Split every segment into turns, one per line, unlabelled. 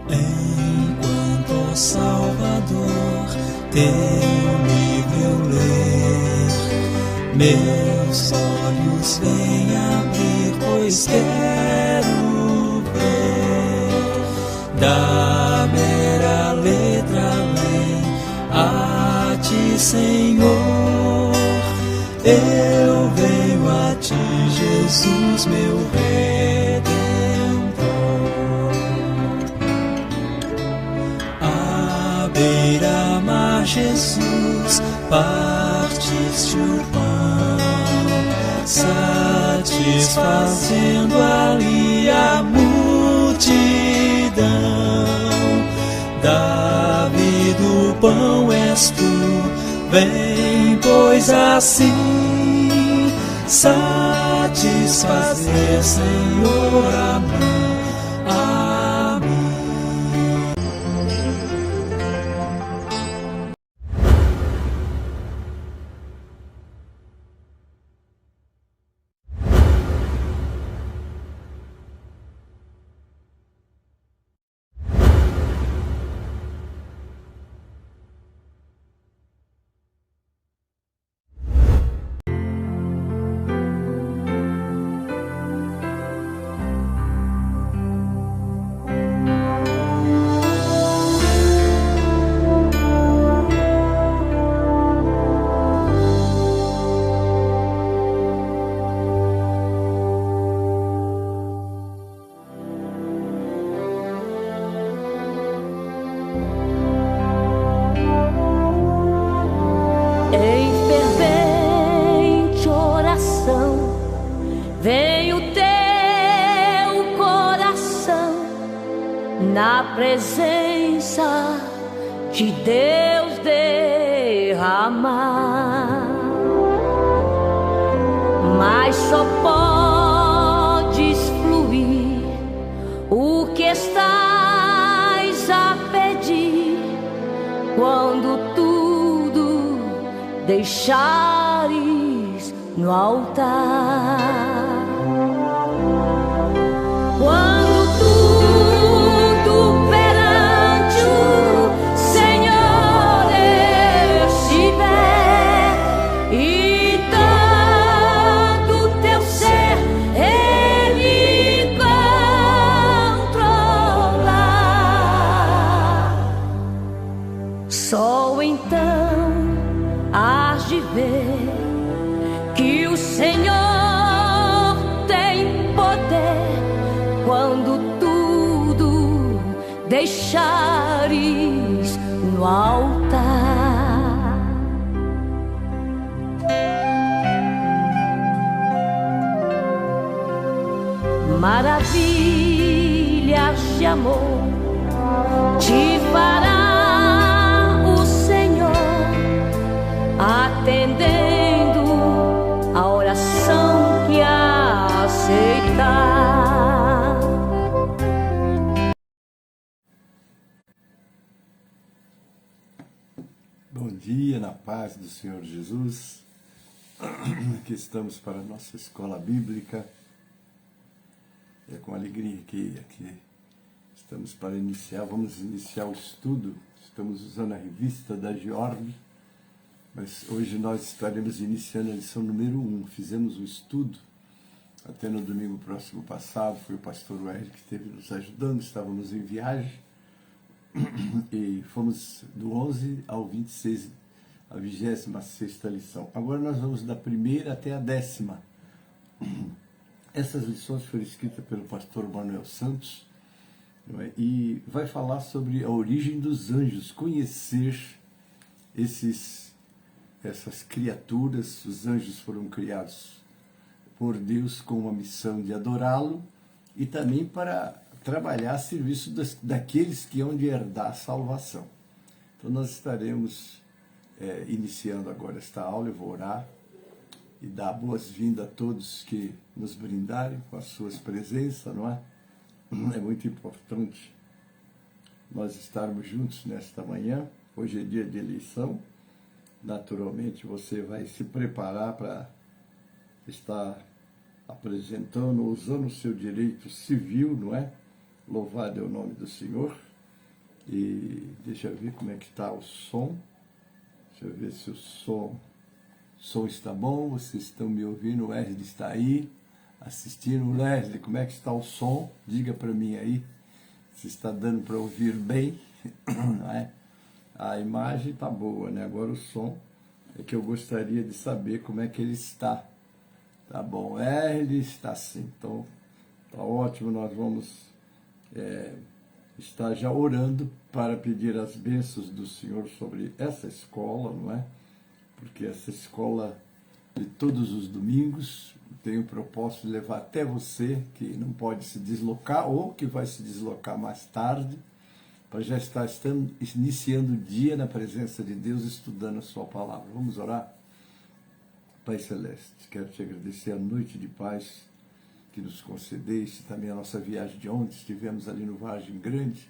Enquanto, ó Salvador, teu livro eu ler, meus olhos vêm abrir, pois quero ver da mera letra além a ti, Senhor. Eu venho a ti, Jesus, meu Redentor. À beira-mar, Jesus, partiste o pão, satisfazendo ali a multidão. Davi do pão és tu, vem, pois assim satisfazer, Senhor, a mim, a mim.
Em fervente oração, vem o teu coração na presença de Deus derramar. Mas só podes fluir o que estás a pedir quando tudo deixares no altar. Quando tudo perante o Senhor estiver e todo teu ser Ele controlar, só então hás de ver que o Senhor tem poder quando tudo deixares no altar. Maravilhas de amor te fará o Senhor, atendendo a oração que aceitar.
Bom dia, na paz do Senhor Jesus. Aqui estamos para a nossa escola bíblica. É com alegria que aqui estamos para iniciar. Vamos iniciar o estudo. Estamos usando a revista da Georg, mas hoje nós estaremos iniciando a lição número 1. Fizemos um estudo até no domingo próximo passado. Foi o pastor Wellington que esteve nos ajudando. Estávamos em viagem e fomos do 11 ao 26, a 26ª lição. Agora nós vamos da primeira até a 10ª. Essas lições foram escritas pelo pastor Manuel Santos, não é? E vai falar sobre a origem dos anjos, conhecer essas criaturas. Os anjos foram criados por Deus com uma missão de adorá-lo e também para trabalhar a serviço daqueles que hão de herdar a salvação. Então nós estaremos iniciando agora esta aula. Eu vou orar e dar boas-vindas a todos que nos brindarem com as suas presenças, não é? É muito importante nós estarmos juntos nesta manhã. Hoje é dia de eleição. Naturalmente você vai se preparar para estar apresentando, usando o seu direito civil, não é? Louvado é o nome do Senhor. E deixa eu ver como é que está o som. Deixa eu ver se o som está bom. Vocês estão me ouvindo? O Wesley está aí assistindo. Wesley, como é que está o som? Diga para mim aí se está dando para ouvir bem. Não é? A imagem está boa, né? Agora o som é que eu gostaria de saber como é que ele está. Tá bom, ele está sim. Então, tá ótimo. Nós vamos estar já orando para pedir as bênçãos do Senhor sobre essa escola, não é? Porque essa escola de todos os domingos tem o propósito de levar até você que não pode se deslocar ou que vai se deslocar mais tarde, para já estar iniciando o dia na presença de Deus, estudando a sua palavra. Vamos orar? Pai Celeste, quero te agradecer a noite de paz que nos concedeste, também a nossa viagem de ontem, estivemos ali no Vargem Grande,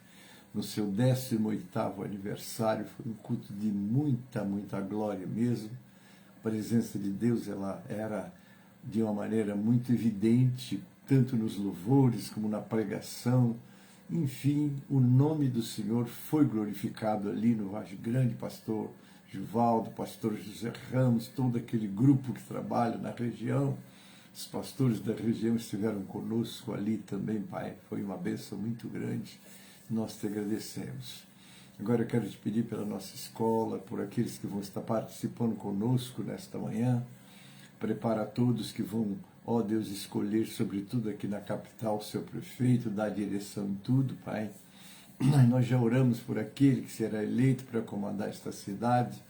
no seu 18º aniversário, foi um culto de muita glória mesmo. A presença de Deus, ela era de uma maneira muito evidente, tanto nos louvores como na pregação. Enfim, o nome do Senhor foi glorificado ali no Vargem Grande, pastor Givaldo, pastor José Ramos, todo aquele grupo que trabalha na região. Os pastores da região estiveram conosco ali também, Pai. Foi uma bênção muito grande. Nós te agradecemos. Agora eu quero te pedir pela nossa escola, por aqueles que vão estar participando conosco nesta manhã. Prepara todos que vão, ó Deus, escolher, sobretudo aqui na capital, o seu prefeito, dar direção em tudo, Pai. Nós já oramos por aquele que será eleito para comandar esta cidade.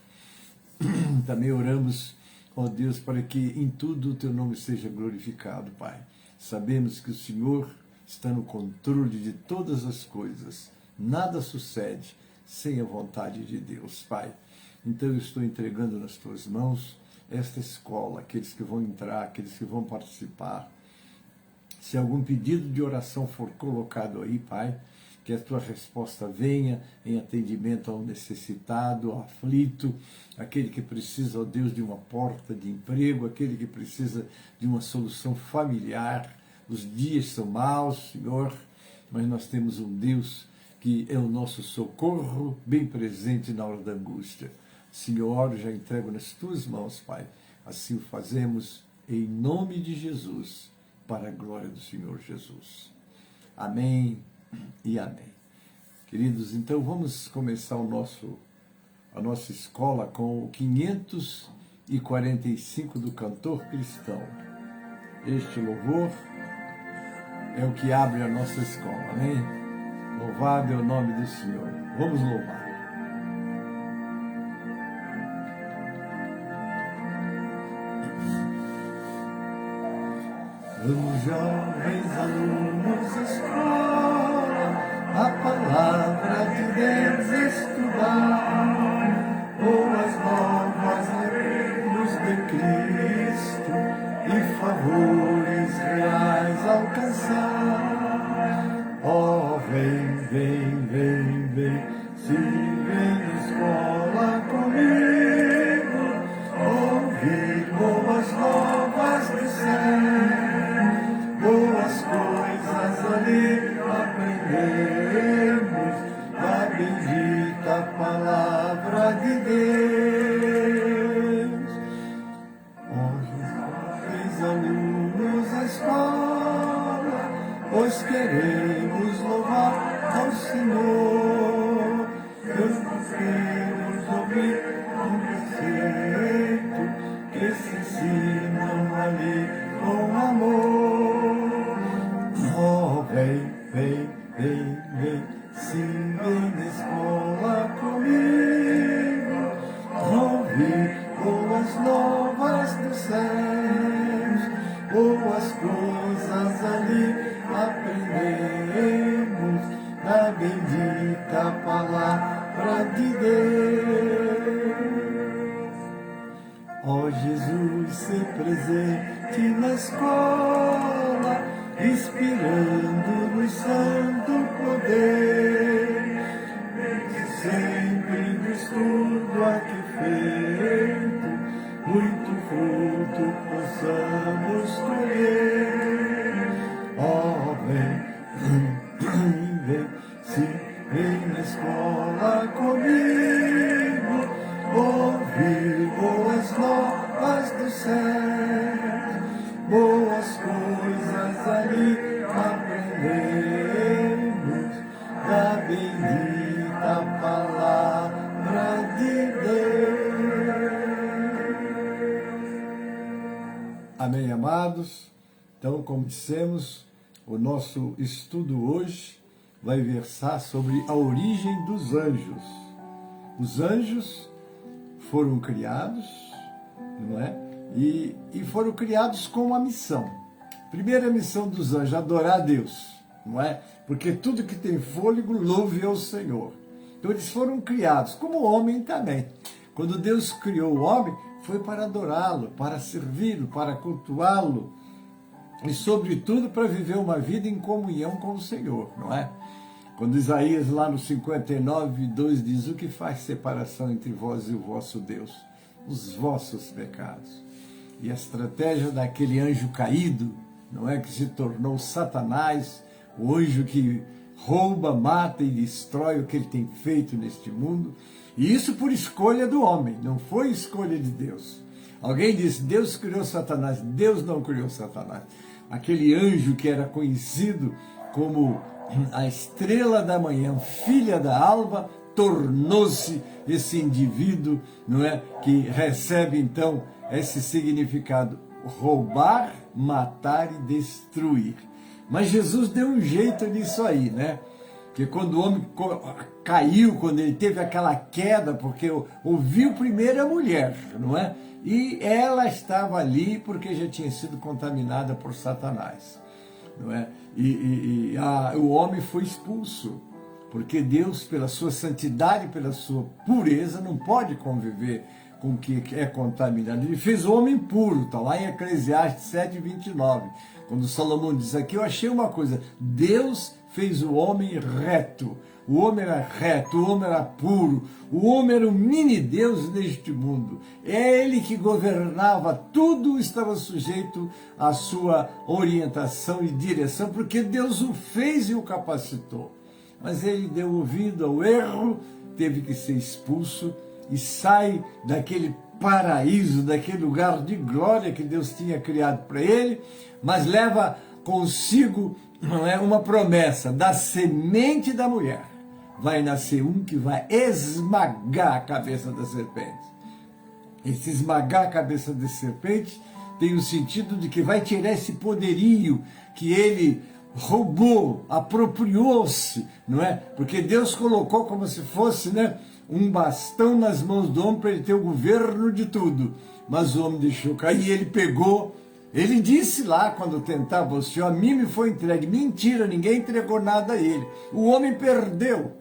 Também oramos, ó Deus, para que em tudo o teu nome seja glorificado, Pai. Sabemos que o Senhor está no controle de todas as coisas. Nada sucede sem a vontade de Deus, Pai. Então eu estou entregando nas tuas mãos esta escola, aqueles que vão entrar, aqueles que vão participar. Se algum pedido de oração for colocado aí, Pai, que a tua resposta venha em atendimento ao necessitado, ao aflito, aquele que precisa, ó Deus, de uma porta de emprego, aquele que precisa de uma solução familiar. Os dias são maus, Senhor, mas nós temos um Deus que é o nosso socorro, bem presente na hora da angústia. Senhor, eu já entrego nas tuas mãos, Pai. Assim o fazemos em nome de Jesus, para a glória do Senhor Jesus. Amém e amém. Queridos, então vamos começar a nossa escola com o 545 do Cantor Cristão. Este louvor é o que abre a nossa escola, amém? Louvado é o nome do Senhor. Vamos louvar. Vamos, jovens alunos, escola, a palavra de Deus estudar, boas novas luz de Cristo e favores reais alcançar. Oh, vem, se vem na escola comigo, ouvir boas novas do céu. Boas coisas ali aprendemos da bendita palavra de Deus. Jovens alunos da escola, pois queremos louvar ao Senhor. Deus nos queremos ouvir um preceito que se ensinam ali com amor. Oh, vem, se vem na escola comigo, ouvir boas novas dos céus, boas coisas ali aprendemos da bendita palavra de Deus. Ó Jesus, se presente na escola, inspirando no santo poder, sempre no estudo aqui feito, muito fruto possamos colher. Ó, vem, se vem na escola comigo, ouvir boas novas do céu, boas coisas ali aprendemos, da bendita palavra de Deus. Amém, amados? Então, como dissemos, o nosso estudo hoje vai versar sobre a origem dos anjos. Os anjos foram criados, não é? E foram criados com uma missão. Primeira missão dos anjos, adorar a Deus, não é? Porque tudo que tem fôlego, louve ao Senhor. Então eles foram criados, como o homem também. Quando Deus criou o homem, foi para adorá-lo, para servi-lo, para cultuá-lo, e sobretudo para viver uma vida em comunhão com o Senhor, não é? Quando Isaías lá no 59:2 diz: o que faz separação entre vós e o vosso Deus? Os vossos pecados. E a estratégia daquele anjo caído, não é, que se tornou Satanás, o anjo que rouba, mata e destrói o que ele tem feito neste mundo, e isso por escolha do homem, não foi escolha de Deus. Alguém disse: Deus criou Satanás. Deus não criou Satanás. Aquele anjo que era conhecido como a estrela da manhã, filha da alva, tornou-se esse indivíduo, não é, que recebe então esse significado: roubar, matar e destruir. Mas Jesus deu um jeito nisso aí, né? Que quando o homem caiu, quando ele teve aquela queda, porque ouviu primeiro a mulher, não é? E ela estava ali porque já tinha sido contaminada por Satanás, não é? O homem foi expulso, porque Deus, pela sua santidade, pela sua pureza, não pode conviver com o que é contaminado. Ele fez o homem puro, está lá em Eclesiastes 7:29. Quando Salomão diz aqui, eu achei uma coisa: Deus fez o homem reto. O homem era reto, o homem era puro, o homem era um mini-deus neste mundo. É ele que governava, tudo estava sujeito à sua orientação e direção, porque Deus o fez e o capacitou. Mas ele deu ouvido ao erro, teve que ser expulso e sai daquele paraíso, daquele lugar de glória que Deus tinha criado para ele, mas leva consigo, não é, uma promessa: da semente da mulher vai nascer um que vai esmagar a cabeça da serpente. Esse esmagar a cabeça da serpente tem o sentido de que vai tirar esse poderio que ele roubou, apropriou-se, não é? Porque Deus colocou como se fosse, né, um bastão nas mãos do homem para ele ter o governo de tudo. Mas o homem deixou cair, ele pegou. Ele disse lá, quando tentava o Senhor: a mim me foi entregue. Mentira, ninguém entregou nada a ele. O homem perdeu,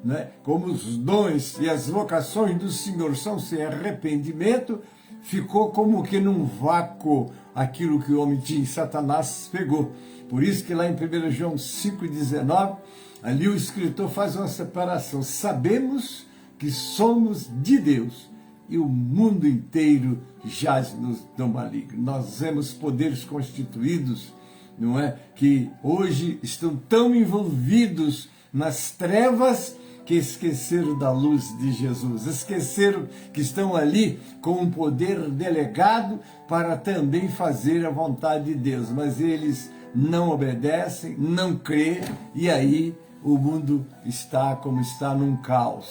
né? Como os dons e as vocações do Senhor são sem arrependimento, ficou como que num vácuo aquilo que o homem tinha. Satanás pegou. Por isso que lá em 1 João 5,19, ali o escritor faz uma separação: sabemos que somos de Deus e o mundo inteiro jaz-nos do maligno. Nós vemos poderes constituídos, não é, que hoje estão tão envolvidos nas trevas que esqueceram da luz de Jesus, esqueceram que estão ali com um poder delegado para também fazer a vontade de Deus, mas eles não obedecem, não crêem, e aí o mundo está como está, num caos.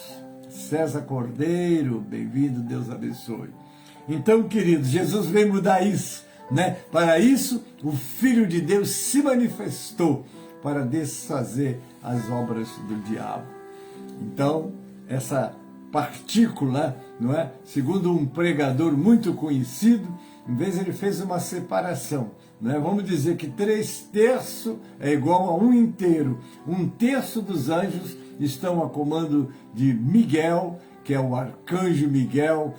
César Cordeiro, bem-vindo, Deus abençoe. Então, queridos, Jesus veio mudar isso, né? Para isso, o Filho de Deus se manifestou para desfazer as obras do diabo. Então, essa partícula, não é? Segundo um pregador muito conhecido, em vez ele fez uma separação, não é? Vamos dizer que 3/3 é igual a 1 inteiro. 1/3 dos anjos estão a comando de Miguel, que é o arcanjo Miguel,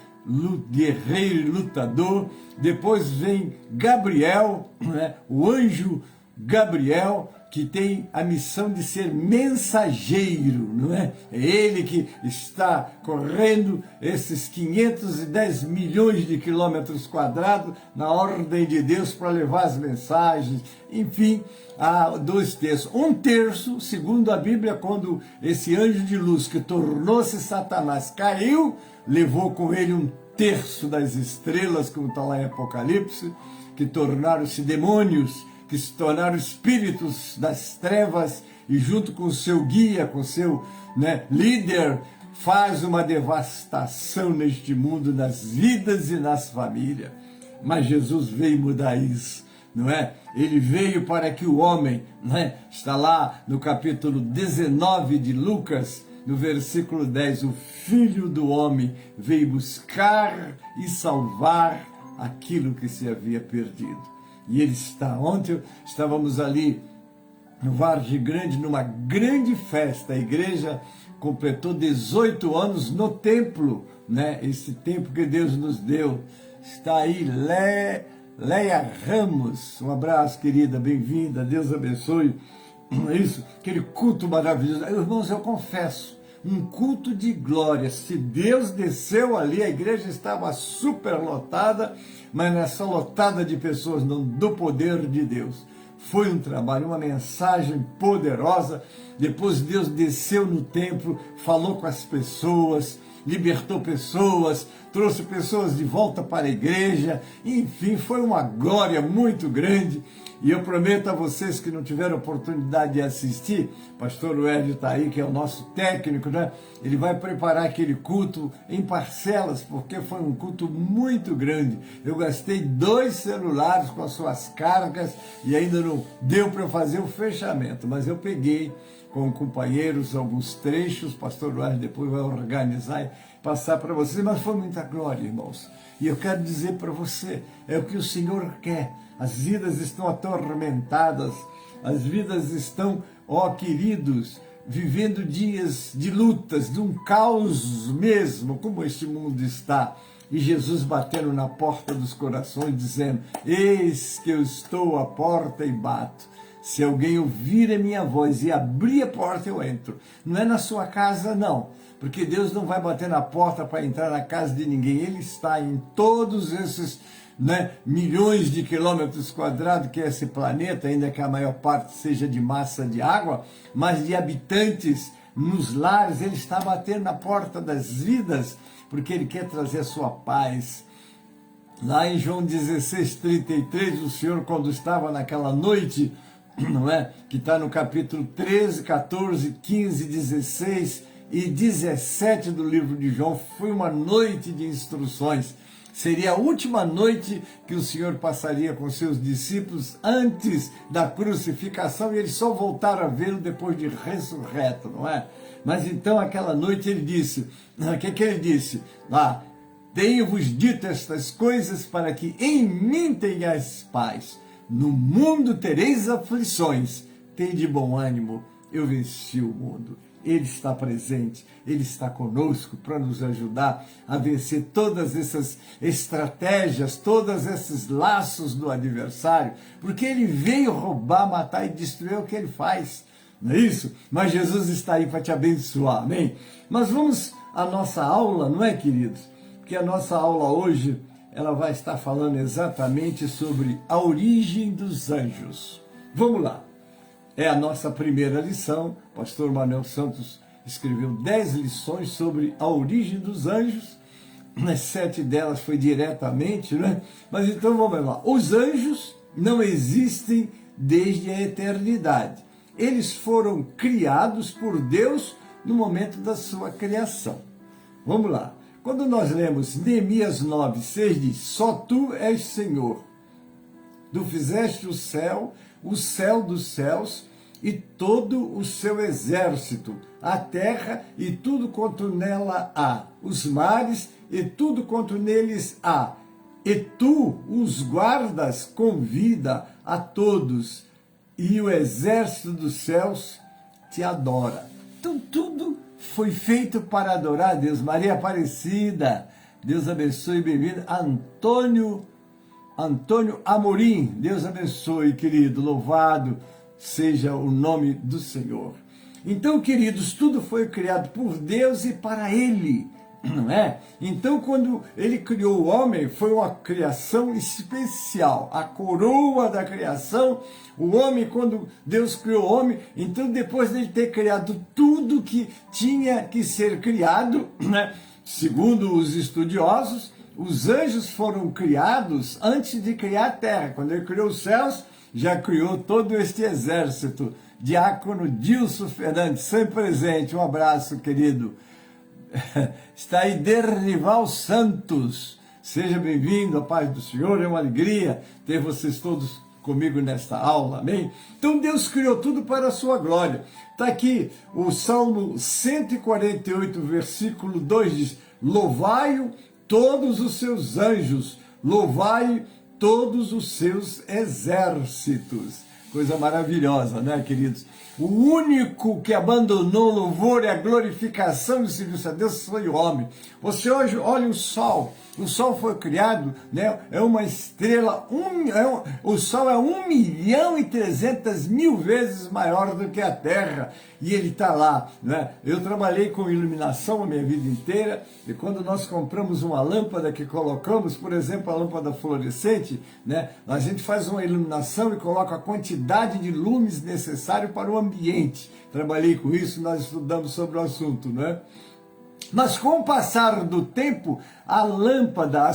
guerreiro e lutador. Depois vem Gabriel, né? O anjo Gabriel, que tem a missão de ser mensageiro, não é? É ele que está correndo esses 510 milhões de quilômetros quadrados na ordem de Deus para levar as mensagens. Enfim, há 2 terços. 1/3, segundo a Bíblia, quando esse anjo de luz que tornou-se Satanás caiu, levou com ele 1/3 das estrelas, como está lá em Apocalipse, que tornaram-se demônios, que se tornaram espíritos das trevas, e junto com o seu guia, com o seu líder, faz uma devastação neste mundo, nas vidas e nas famílias. Mas Jesus veio mudar isso, não é? Ele veio para que o homem, está lá no capítulo 19 de Lucas, no versículo 10, o Filho do Homem veio buscar e salvar aquilo que se havia perdido. E ele está. Ontem estávamos ali no Vargem Grande, numa grande festa. A igreja completou 18 anos no templo, esse tempo que Deus nos deu. Está aí Leia Ramos, um abraço, querida, bem-vinda, Deus abençoe. Isso, aquele culto maravilhoso. Irmãos, eu confesso, um culto de glória. Se Deus desceu ali, a igreja estava super lotada, mas não é só lotada de pessoas, não, do poder de Deus. Foi um trabalho, uma mensagem poderosa. Depois Deus desceu no templo, falou com as pessoas, libertou pessoas, trouxe pessoas de volta para a igreja. Enfim, foi uma glória muito grande. E eu prometo a vocês que não tiveram oportunidade de assistir, pastor Hélio está aí, que é o nosso técnico, Ele vai preparar aquele culto em parcelas, porque foi um culto muito grande. Eu gastei 2 celulares com as suas cargas e ainda não deu para fazer o fechamento, mas eu peguei com companheiros alguns trechos, pastor Hélio depois vai organizar e passar para vocês, mas foi muita glória, irmãos. E eu quero dizer para você, é o que o Senhor quer. As vidas estão atormentadas, as vidas estão, queridos, vivendo dias de lutas, de um caos mesmo, como este mundo está. E Jesus batendo na porta dos corações, dizendo: eis que eu estou à porta e bato. Se alguém ouvir a minha voz e abrir a porta, eu entro. Não é na sua casa, não. Porque Deus não vai bater na porta para entrar na casa de ninguém. Ele está em todos esses milhões de quilômetros quadrados que é esse planeta, ainda que a maior parte seja de massa de água, mas de habitantes nos lares. Ele está batendo na porta das vidas, porque Ele quer trazer a sua paz. Lá em João 16:33, o Senhor, quando estava naquela noite, que está no capítulo 13, 14, 15, 16 e 17 do livro de João, foi uma noite de instruções. Seria a última noite que o Senhor passaria com seus discípulos antes da crucificação, e eles só voltaram a vê-lo depois de ressurreto, não é? Mas então aquela noite ele disse, o que ele disse? Tenho-vos dito estas coisas para que em mim tenhais paz. No mundo tereis aflições, tende bom ânimo, eu venci o mundo. Ele está presente, Ele está conosco para nos ajudar a vencer todas essas estratégias, todos esses laços do adversário, porque ele veio roubar, matar e destruir, o que ele faz, não é isso? Mas Jesus está aí para te abençoar, amém? Mas vamos à nossa aula, não é, queridos? Porque a nossa aula hoje, ela vai estar falando exatamente sobre a origem dos anjos. Vamos lá. É a nossa primeira lição. O pastor Manuel Santos escreveu 10 lições sobre a origem dos anjos. 7 delas foi diretamente, Mas então vamos lá. Os anjos não existem desde a eternidade. Eles foram criados por Deus no momento da sua criação. Vamos lá. Quando nós lemos Neemias 9:6, diz: só tu és Senhor. Tu fizeste o céu dos céus e todo o seu exército, a terra e tudo quanto nela há, os mares e tudo quanto neles há. E tu os guardas com vida a todos, e o exército dos céus te adora. Então tudo foi feito para adorar a Deus. Maria Aparecida, Deus abençoe, bem-vindo. Antônio Amorim, Deus abençoe, querido, louvado. seja o nome do Senhor. Então, queridos, tudo foi criado por Deus e para Ele, não é? Então, quando Ele criou o homem, foi uma criação especial, a coroa da criação. O homem, quando Deus criou o homem, então depois de Ele ter criado tudo que tinha que ser criado, né? Segundo os estudiosos, os anjos foram criados antes de criar a terra. Quando Ele criou os céus, já criou todo este exército. Diácono Dilson Fernandes, sempre presente, um abraço, querido. Está aí Derrival Santos, seja bem-vindo, a paz do Senhor, é uma alegria ter vocês todos comigo nesta aula, amém? Então Deus criou tudo para a sua glória. Está aqui o Salmo 148, versículo 2 diz: louvai-o todos os seus anjos, louvai todos os seus exércitos. Coisa maravilhosa, né, queridos? O único que abandonou o louvor e a glorificação e serviço a Deus foi o homem. Você hoje olha o sol foi criado, né? É uma estrela, o sol é 1.300.000 vezes maior do que a Terra, e ele está lá, né? Eu trabalhei com iluminação a minha vida inteira, e quando nós compramos uma lâmpada que colocamos, por exemplo, a lâmpada fluorescente, né? A gente faz uma iluminação e coloca a quantidade de lumes necessário para o ambiente. Trabalhei com isso, nós estudamos sobre o assunto, né? Mas com o passar do tempo, a lâmpada, a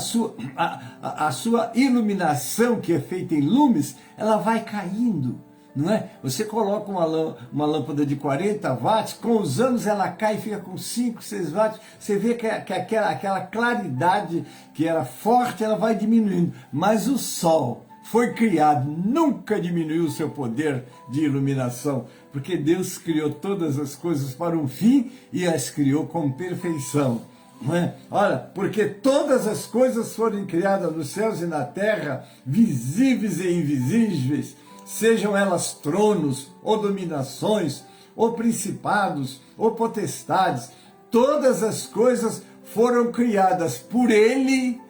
sua iluminação, que é feita em lumes, ela vai caindo, não é? Você coloca uma lâmpada de 40 watts, com os anos ela cai e fica com 5, 6 watts, você vê que aquela claridade que era forte, ela vai diminuindo, mas o sol foi criado, nunca diminuiu o seu poder de iluminação, porque Deus criou todas as coisas para um fim e as criou com perfeição. Não é? Olha, porque todas as coisas foram criadas nos céus e na terra, visíveis e invisíveis, sejam elas tronos, ou dominações, ou principados, ou potestades, todas as coisas foram criadas por Ele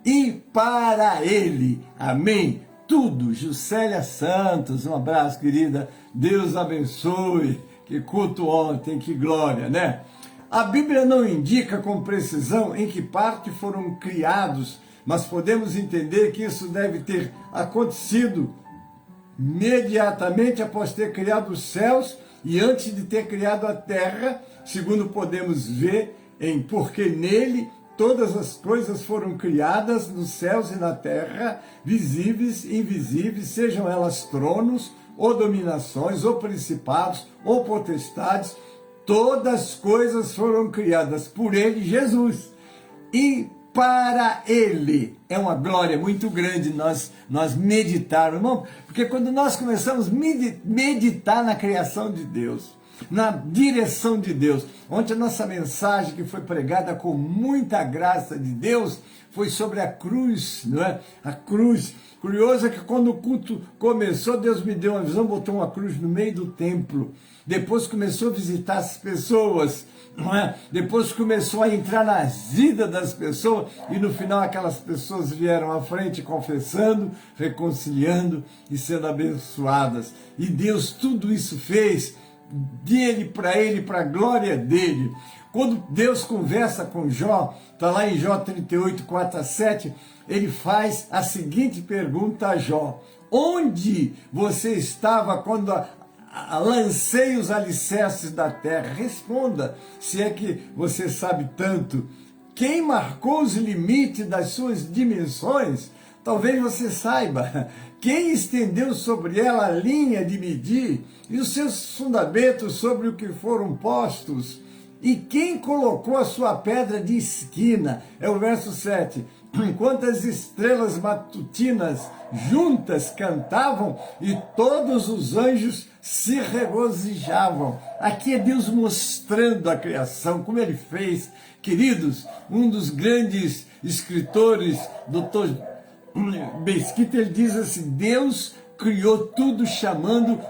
e para Ele. Amém? Tudo. Juscelia Santos, um abraço, querida. Deus abençoe. Que culto ontem, que glória, né? A Bíblia não indica com precisão em que parte foram criados, mas podemos entender que isso deve ter acontecido imediatamente após ter criado os céus e antes de ter criado a terra, segundo podemos ver porque nele todas as coisas foram criadas nos céus e na terra, visíveis e invisíveis, sejam elas tronos, ou dominações, ou principados, ou potestades, todas as coisas foram criadas por Ele, Jesus, e para Ele. É uma glória muito grande nós meditarmos, irmão, porque quando nós começamos a meditar na criação de Deus, na direção de Deus. Ontem a nossa mensagem, que foi pregada com muita graça de Deus, foi sobre a cruz, não é? A cruz. Curioso é que quando o culto começou, Deus me deu uma visão, botou uma cruz no meio do templo. Depois começou a visitar as pessoas, não é? Depois começou a entrar nas vidas das pessoas, e no final aquelas pessoas vieram à frente confessando, reconciliando e sendo abençoadas. E Deus tudo isso fez dele, para a glória dele. Quando Deus conversa com Jó, está lá em Jó 38, 4 a 7, ele faz a seguinte pergunta a Jó: onde você estava quando lancei os alicerces da terra? Responda, se é que você sabe tanto. Quem marcou os limites das suas dimensões? Talvez você saiba. Quem estendeu sobre ela a linha de medir e os seus fundamentos sobre o que foram postos? E quem colocou a sua pedra de esquina? É o verso 7. Enquanto as estrelas matutinas juntas cantavam e todos os anjos se regozijavam. Aqui é Deus mostrando a criação, como Ele fez. Queridos, um dos grandes escritores, Dr. Mesquita, ele diz assim: Deus criou tudo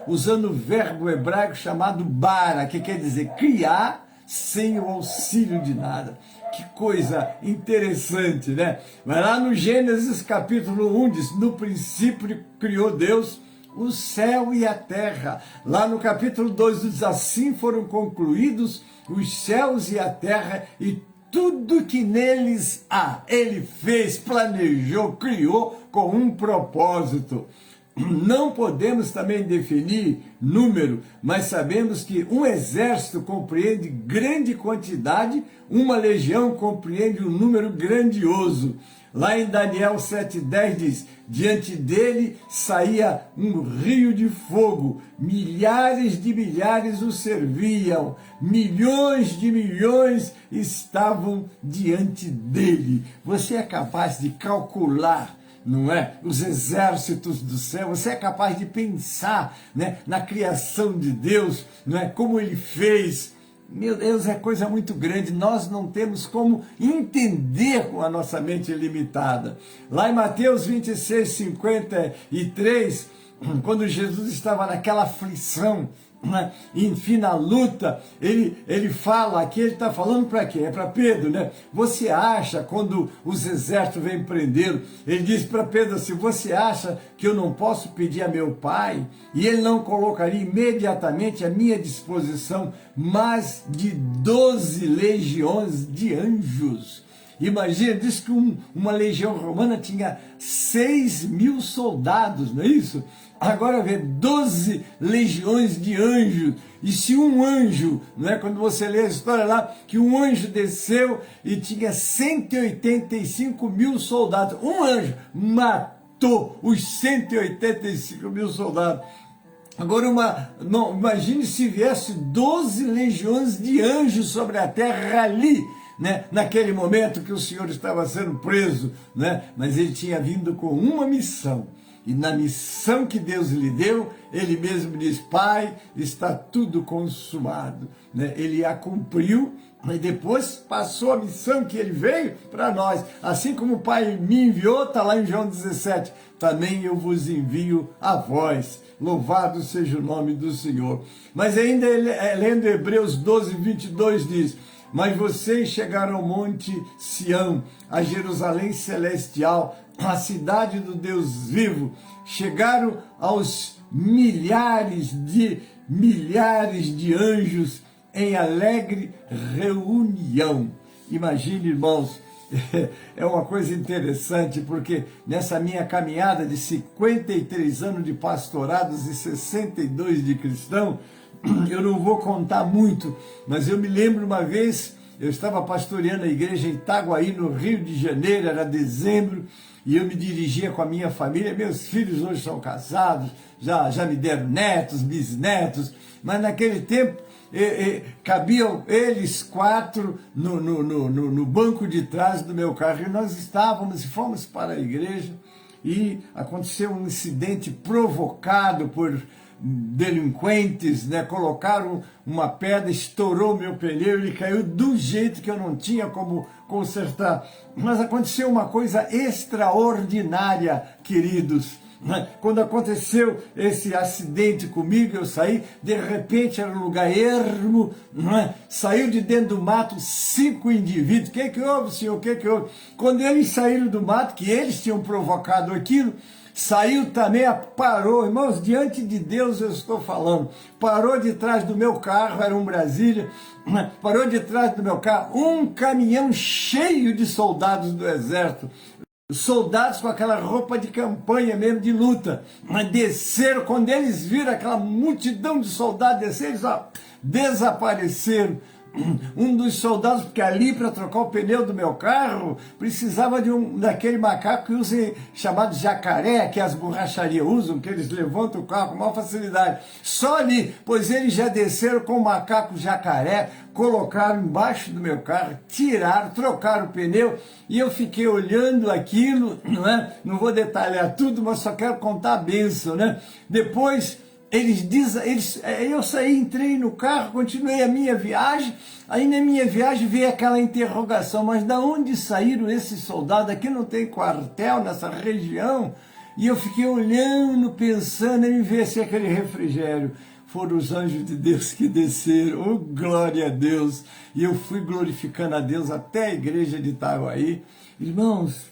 usando o verbo hebraico chamado bara, que quer dizer criar sem o auxílio de nada. Que coisa interessante, né? Vai lá no Gênesis capítulo 1, diz: no princípio criou Deus o céu e a terra. Lá no capítulo 2 diz, assim foram concluídos os céus e a terra e tudo que neles há. Ele fez, planejou, criou com um propósito. Não podemos também definir número, mas sabemos que um exército compreende grande quantidade, uma legião compreende um número grandioso. Lá em Daniel 7,10 diz, diante dele saía um rio de fogo, milhares de milhares o serviam, milhões de milhões estavam diante dele. Você é capaz de calcular, não é? Os exércitos do céu, você é capaz de pensar, né, na criação de Deus, não é? Como ele fez. Meu Deus, é coisa muito grande, nós não temos como entender com a nossa mente limitada. Lá em Mateus 26, 53, quando Jesus estava naquela aflição, né, enfim, na luta, ele fala, aqui ele está falando para quem? É para Pedro, né? Você acha, quando os exércitos vêm prendê-lo, ele diz para Pedro assim, você acha que eu não posso pedir a meu pai, e ele não colocaria imediatamente à minha disposição mais de 12 legiões de anjos? Imagina, diz que uma legião romana tinha 6.000 soldados, não é isso? Agora vê 12 legiões de anjos. E se um anjo, não é? Quando você lê a história lá, que um anjo desceu e tinha 185.000 soldados. Um anjo matou os 185.000 soldados. Agora, imagine se viesse 12 legiões de anjos sobre a terra ali, né? Naquele momento que o Senhor estava sendo preso, né? Mas ele tinha vindo com uma missão. E na missão que Deus lhe deu, ele mesmo diz, Pai, está tudo consumado. Né? Ele a cumpriu e depois passou a missão que ele veio para nós. Assim como o Pai me enviou, está lá em João 17, também eu vos envio a vós. Louvado seja o nome do Senhor. Mas ainda lendo Hebreus 12, 22 diz, mas vocês chegaram ao monte Sião, a Jerusalém celestial, a cidade do Deus vivo, chegaram aos milhares de anjos em alegre reunião. Imagine, irmãos, é uma coisa interessante, porque nessa minha caminhada de 53 anos de pastorados e 62 de cristão, eu não vou contar muito, mas eu me lembro uma vez, eu estava pastoreando a igreja em Itaguaí, no Rio de Janeiro, era dezembro, e eu me dirigia com a minha família. Meus filhos hoje são casados, já me deram netos, bisnetos, mas naquele tempo cabiam eles 4 no banco de trás do meu carro, e nós estávamos e fomos para a igreja, e aconteceu um incidente provocado por delinquentes, né? Colocaram uma pedra, estourou meu pneu, ele caiu do jeito que eu não tinha como consertar. Mas aconteceu uma coisa extraordinária, queridos. Quando aconteceu esse acidente comigo, eu saí, de repente era um lugar ermo, saiu de dentro do mato 5 indivíduos. O que houve, senhor? O que houve? Quando eles saíram do mato, que eles tinham provocado aquilo, saiu também, parou, irmãos, diante de Deus eu estou falando, parou de trás do meu carro, era um Brasília, parou de trás do meu carro um caminhão cheio de soldados do exército, soldados com aquela roupa de campanha mesmo, de luta, desceram, quando eles viram aquela multidão de soldados descer, eles desapareceram. Um dos soldados, porque ali para trocar o pneu do meu carro, precisava daquele macaco que usa, chamado jacaré, que as borracharias usam, que eles levantam o carro com maior facilidade. Só ali, pois eles já desceram com o macaco jacaré, colocaram embaixo do meu carro, tiraram, trocaram o pneu, e eu fiquei olhando aquilo, não é? Não vou detalhar tudo, mas só quero contar a bênção, né? Depois eu saí, entrei no carro, continuei a minha viagem. Aí na minha viagem veio aquela interrogação, mas da onde saíram esses soldados? Aqui não tem quartel nessa região? E eu fiquei olhando, pensando em ver se aquele refrigério. Foram os anjos de Deus que desceram, oh, glória a Deus. E eu fui glorificando a Deus até a igreja de Itaguaí. Irmãos,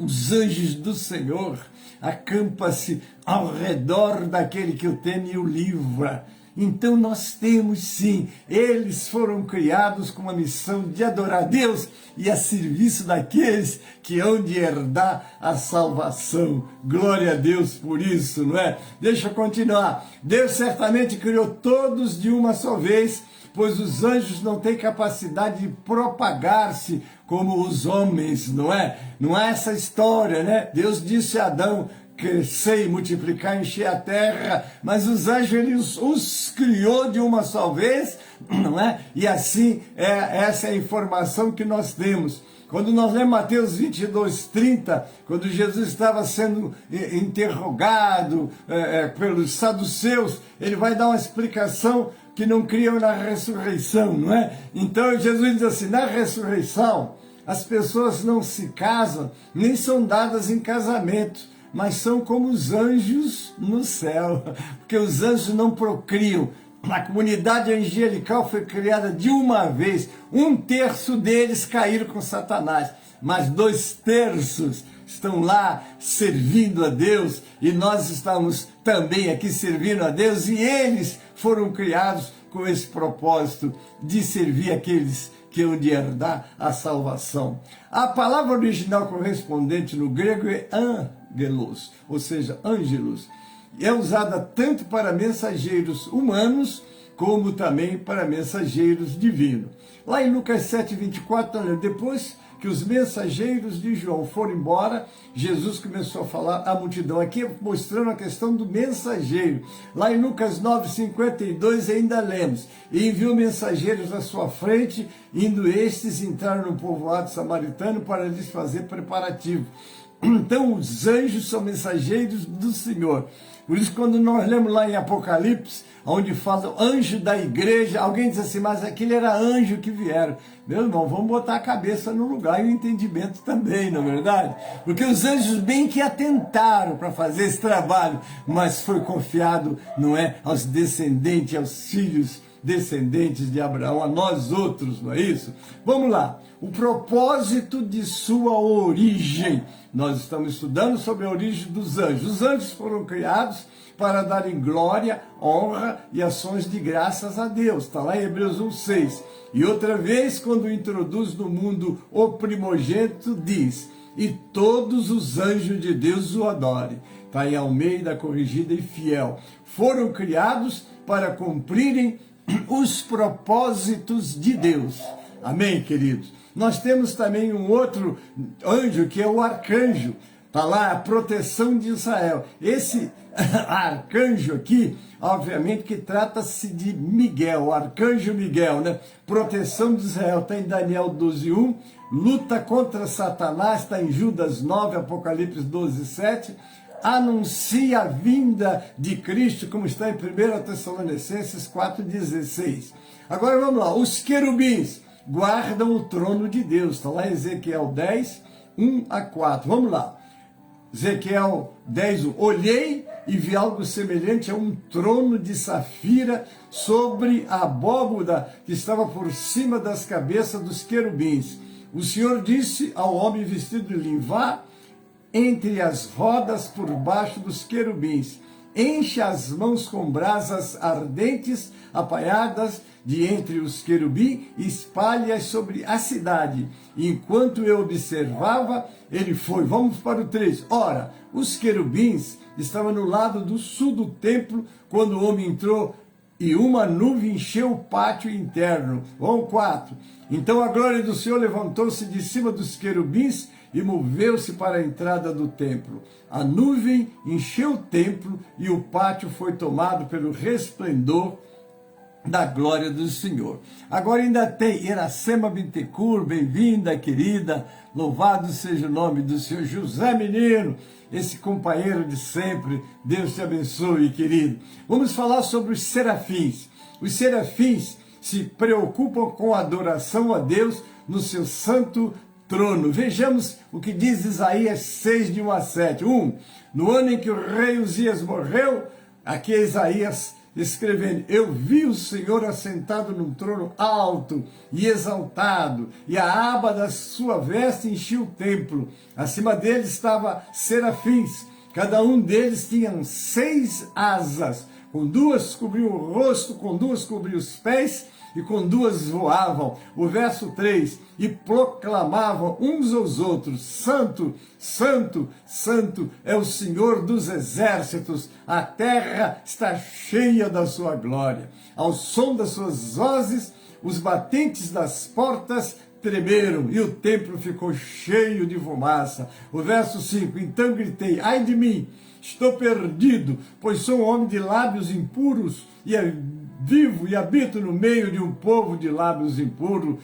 os anjos do Senhor acampa-se ao redor daquele que o teme e o livra. Então nós temos sim, eles foram criados com a missão de adorar a Deus e a serviço daqueles que hão de herdar a salvação. Glória a Deus por isso, não é? Deixa eu continuar. Deus certamente criou todos de uma só vez, pois os anjos não têm capacidade de propagar-se como os homens, não é? Não é essa história, né? Deus disse a Adão, crescer e multiplicar, encher a terra, mas os anjos ele os criou de uma só vez, não é? E assim, essa é a informação que nós temos. Quando nós lemos Mateus 22:30, quando Jesus estava sendo interrogado pelos saduceus, ele vai dar uma explicação que não criam na ressurreição, não é? Então Jesus diz assim, na ressurreição, as pessoas não se casam, nem são dadas em casamento, mas são como os anjos no céu, porque os anjos não procriam. A comunidade angelical foi criada de uma vez, 1/3 deles caíram com Satanás, mas 2/3 estão lá servindo a Deus, e nós estamos também aqui servindo a Deus, e eles foram criados com esse propósito de servir aqueles que hão de herdar a salvação. A palavra original correspondente no grego é angelos, ou seja, ângelos. É usada tanto para mensageiros humanos, como também para mensageiros divinos. Lá em Lucas 7:24, depois que os mensageiros de João foram embora, Jesus começou a falar à multidão, aqui mostrando a questão do mensageiro. Lá em Lucas 9:52 ainda lemos, e enviou mensageiros à sua frente, indo estes entrar no povoado samaritano para lhes fazer preparativo. Então os anjos são mensageiros do Senhor. Por isso, quando nós lemos lá em Apocalipse, onde fala o anjo da igreja, alguém diz assim, mas aquele era anjo que vieram. Meu irmão, vamos botar a cabeça no lugar e o entendimento também, não é verdade? Porque os anjos bem que atentaram para fazer esse trabalho, mas foi confiado, não é, aos descendentes, aos filhos descendentes de Abraão, a nós outros, não é isso? Vamos lá, o propósito de sua origem. Nós estamos estudando sobre a origem dos anjos. Os anjos foram criados para darem glória, honra e ações de graças a Deus. Está lá em Hebreus 1:6. E outra vez, quando introduz no mundo o primogênito, diz, e todos os anjos de Deus o adorem. Está em Almeida, Corrigida e Fiel. Foram criados para cumprirem os propósitos de Deus. Amém, queridos? Nós temos também um outro anjo, que é o arcanjo. Está lá a proteção de Israel. Esse arcanjo aqui, obviamente que trata-se de Miguel, o arcanjo Miguel, né? Proteção de Israel, está em Daniel 12:1. Luta contra Satanás, está em Judas 9, Apocalipse 12:7. Anuncia a vinda de Cristo, como está em 1 Tessalonicenses 4:16. Agora vamos lá, os querubins guardam o trono de Deus, está lá em Ezequiel 10:1-4. Vamos lá, Ezequiel 10:1. Olhei e vi algo semelhante a um trono de safira sobre a abóboda que estava por cima das cabeças dos querubins. O Senhor disse ao homem vestido de linho, vá entre as rodas por baixo dos querubins, enche as mãos com brasas ardentes apanhadas de entre os querubins e espalhe-as sobre a cidade. Enquanto eu observava, ele foi. Vamos para o 3. Ora, os querubins estavam no lado do sul do templo quando o homem entrou, e uma nuvem encheu o pátio interno. Vamos 4. Então a glória do Senhor levantou-se de cima dos querubins e moveu-se para a entrada do templo. A nuvem encheu o templo e o pátio foi tomado pelo resplendor da glória do Senhor. Agora ainda tem Iracema Bittencourt, bem-vinda, querida, louvado seja o nome do Senhor. José Menino, esse companheiro de sempre, Deus te abençoe, querido. Vamos falar sobre os serafins. Os serafins se preocupam com a adoração a Deus no seu santo trono. Vejamos o que diz Isaías 6:1-7. No ano em que o rei Uzias morreu, aqui é Isaías escrevendo: eu vi o Senhor assentado num trono alto e exaltado, e a aba da sua veste enchia o templo. Acima dele estava serafins, cada um deles tinha 6 asas, com 2 cobriam o rosto, com 2 cobriam os pés, e com 2 voavam. O verso 3, e proclamavam uns aos outros: Santo, Santo, Santo é o Senhor dos exércitos, a terra está cheia da sua glória. Ao som das suas vozes, os batentes das portas tremeram, e o templo ficou cheio de fumaça. O verso 5, então gritei: ai de mim, estou perdido, pois sou um homem de lábios impuros, e vivo e habito no meio de um povo de lábios impuros.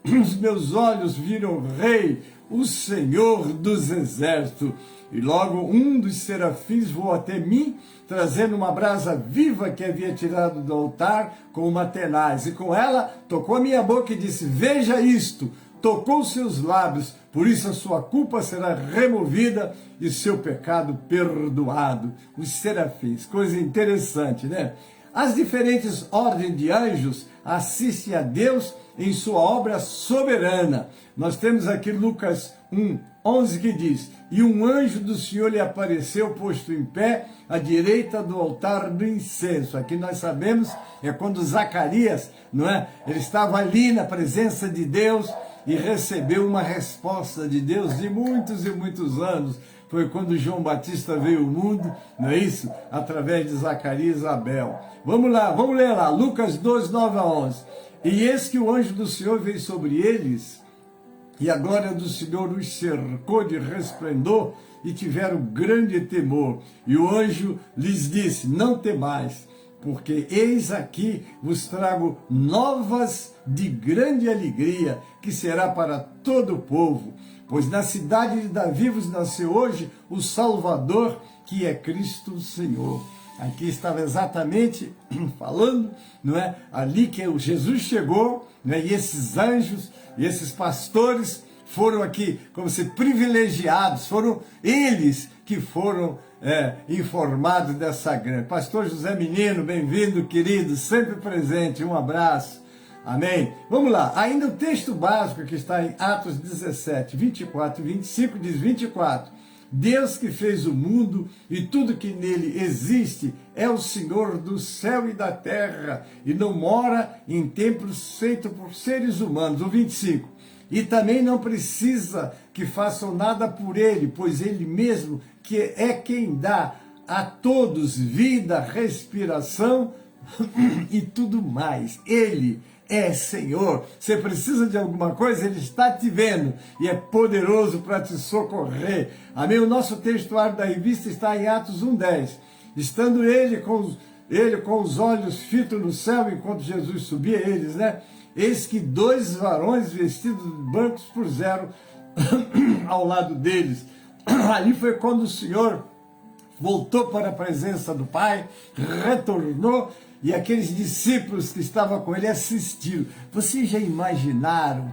Os meus olhos viram o Rei, o Senhor dos exércitos. E logo um dos serafins voou até mim, trazendo uma brasa viva que havia tirado do altar com uma tenaz. E com ela tocou a minha boca e disse: veja isto. Tocou seus lábios, por isso a sua culpa será removida e seu pecado perdoado. Os serafins, coisa interessante, né? As diferentes ordens de anjos assistem a Deus em sua obra soberana. Nós temos aqui Lucas 1:11 que diz: e um anjo do Senhor lhe apareceu posto em pé à direita do altar do incenso. Aqui nós sabemos, é quando Zacarias, não é? Ele estava ali na presença de Deus e recebeu uma resposta de Deus de muitos e muitos anos. Foi quando João Batista veio ao mundo, não é isso? Através de Zacarias e Abel. Vamos lá, vamos ler lá, Lucas 2:9-11. E eis que o anjo do Senhor veio sobre eles, e a glória do Senhor os cercou de resplendor, e tiveram grande temor. E o anjo lhes disse: não temais, porque eis aqui vos trago novas de grande alegria, que será para todo o povo. Pois na cidade de Davi vos nasceu hoje o Salvador, que é Cristo o Senhor. Aqui estava exatamente falando, não é? Ali que o Jesus chegou, né? E esses anjos e esses pastores foram aqui como se privilegiados, foram eles que foram informados dessa grande. Pastor José Menino, bem-vindo, querido, sempre presente, um abraço. Amém? Vamos lá, ainda o texto básico que está em Atos 17, 24 e 25, diz 24: Deus que fez o mundo e tudo que nele existe é o Senhor do céu e da terra, e não mora em templos feitos por seres humanos. O 25, e também não precisa que façam nada por ele, pois ele mesmo que é quem dá a todos vida, respiração e tudo mais. Ele é Senhor. Você precisa de alguma coisa, Ele está te vendo e é poderoso para te socorrer. Amém? O nosso textuário da revista está em Atos 1:10. Estando ele com os olhos fitos no céu, enquanto Jesus subia, eles, né? Eis que 2 varões vestidos brancos por zero ao lado deles. Ali foi quando o Senhor voltou para a presença do Pai, retornou, e aqueles discípulos que estavam com ele assistiram. Vocês já imaginaram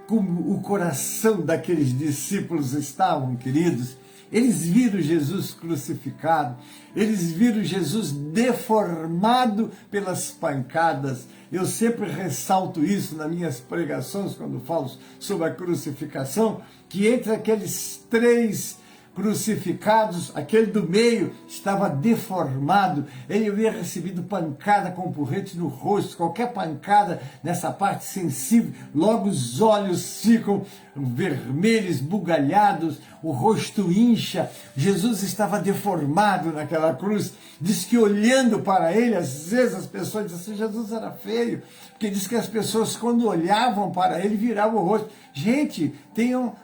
como o coração daqueles discípulos estavam, queridos? Eles viram Jesus crucificado, eles viram Jesus deformado pelas pancadas. Eu sempre ressalto isso nas minhas pregações, quando falo sobre a crucificação, que entre aqueles 3 crucificados, aquele do meio estava deformado, ele havia recebido pancada com porrete no rosto, qualquer pancada nessa parte sensível, logo os olhos ficam vermelhos, bugalhados, o rosto incha. Jesus estava deformado naquela cruz. Diz que olhando para ele, às vezes as pessoas dizem assim: Jesus era feio, porque diz que as pessoas quando olhavam para ele viravam o rosto. Gente, tenham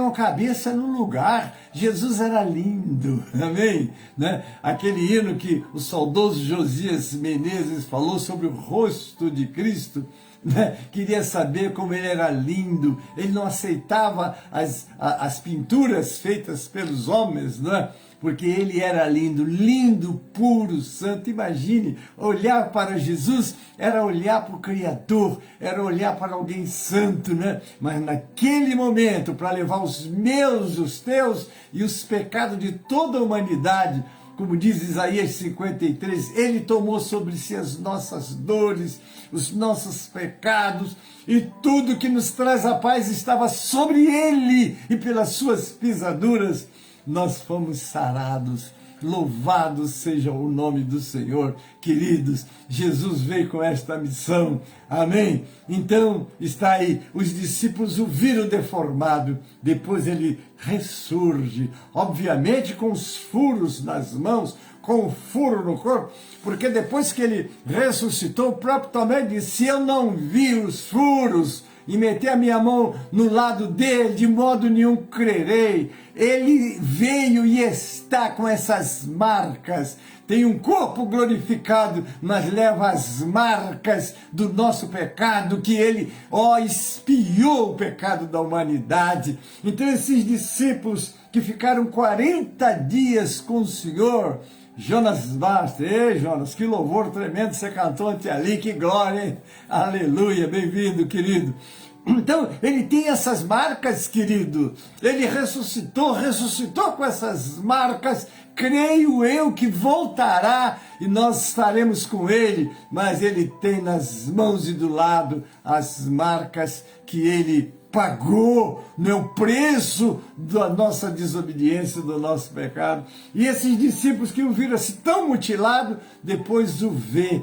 a cabeça no lugar. Jesus era lindo, amém? Né? Aquele hino que o saudoso Josias Menezes falou sobre o rosto de Cristo, né? Queria saber como ele era lindo. Ele não aceitava as pinturas feitas pelos homens, né? Porque ele era lindo, lindo, puro, santo. Imagine, olhar para Jesus era olhar para o Criador, era olhar para alguém santo, né? Mas naquele momento, para levar os meus, os teus e os pecados de toda a humanidade, como diz Isaías 53, ele tomou sobre si as nossas dores, os nossos pecados, e tudo que nos traz a paz estava sobre ele, e pelas suas pisaduras nós fomos sarados. Louvado seja o nome do Senhor, queridos. Jesus veio com esta missão, amém? Então, está aí, os discípulos o viram deformado, depois ele ressurge, obviamente com os furos nas mãos, com o furo no corpo, porque depois que ele ressuscitou, o próprio Tomé disse, se eu não vi os furos, e meter a minha mão no lado dele, de modo nenhum crerei. Ele veio e está com essas marcas, tem um corpo glorificado, mas leva as marcas do nosso pecado, que ele, expiou o pecado da humanidade. Então esses discípulos que ficaram 40 dias com o Senhor, Jonas Basta, ei Jonas, que louvor tremendo você cantou até ali, que glória, hein? Aleluia, bem-vindo, querido. Então, ele tem essas marcas, querido, ele ressuscitou com essas marcas, creio eu que voltará e nós estaremos com ele, mas ele tem nas mãos e do lado as marcas que ele pagou, o preço da nossa desobediência, do nosso pecado. E esses discípulos que o viram assim tão mutilado, depois o vê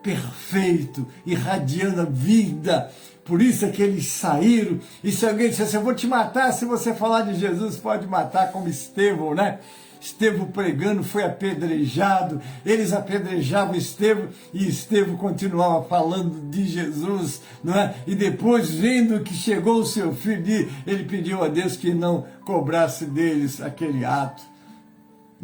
perfeito, irradiando a vida. Por isso é que eles saíram, e se alguém dissesse, eu vou te matar, se você falar de Jesus, pode matar, como Estevão, né? Estevão pregando, foi apedrejado, eles apedrejavam Estevão, e Estevão continuava falando de Jesus, não é? E depois, vendo que chegou o seu filho, ele pediu a Deus que não cobrasse deles aquele ato.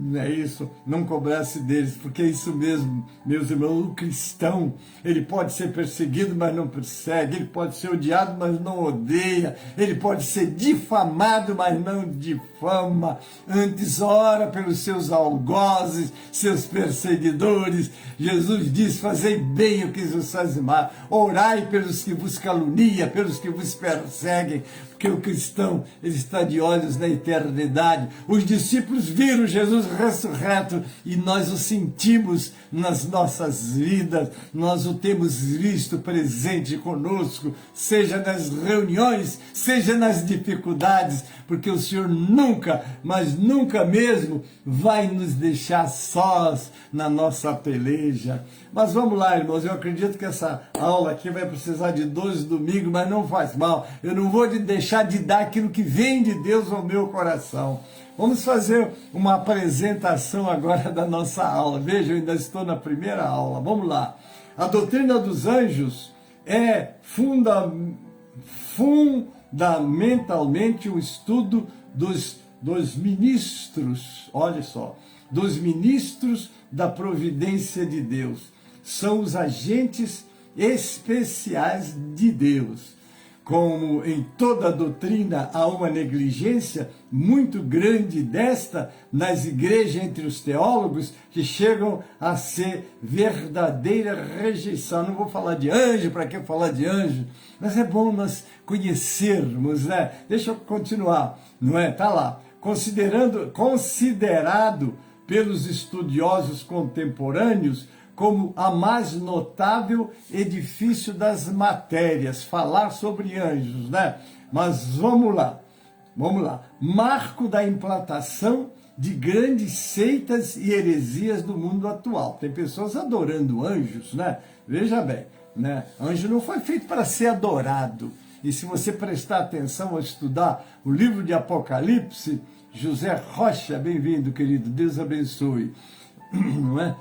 Não é isso? Não cobrasse deles, porque é isso mesmo, meus irmãos, o cristão, ele pode ser perseguido, mas não persegue, ele pode ser odiado, mas não odeia, ele pode ser difamado, mas não difama, antes ora pelos seus algozes, seus perseguidores. Jesus diz, fazei bem o que vos faz mal, orai pelos que vos caluniam, pelos que vos perseguem, porque o cristão, ele está de olhos na eternidade. Os discípulos viram Jesus ressurreto e nós o sentimos nas nossas vidas, nós o temos visto presente conosco, seja nas reuniões, seja nas dificuldades, porque o Senhor nunca, mas nunca mesmo, vai nos deixar sós na nossa peleja. Mas vamos lá, irmãos, eu acredito que essa aula aqui vai precisar de 12 domingos, mas não faz mal, eu não vou deixar de dar aquilo que vem de Deus ao meu coração. Vamos fazer uma apresentação agora da nossa aula. Veja, eu ainda estou na primeira aula, vamos lá. A doutrina dos anjos é fundamentalmente o estudo dos ministros, olha só, dos ministros da providência de Deus. São os agentes especiais de Deus. Como em toda doutrina há uma negligência muito grande desta nas igrejas entre os teólogos, que chegam a ser verdadeira rejeição. Não vou falar de anjo, para que falar de anjo? Mas é bom nós conhecermos, né? Deixa eu continuar, não é? Tá lá. Considerado pelos estudiosos contemporâneos como a mais notável edifício das matérias, falar sobre anjos, né? Mas vamos lá. Marco da implantação de grandes seitas e heresias do mundo atual. Tem pessoas adorando anjos, né? Veja bem, né? Anjo não foi feito para ser adorado. E se você prestar atenção a estudar o livro de Apocalipse, José Rocha, bem-vindo, querido, Deus abençoe. Não é?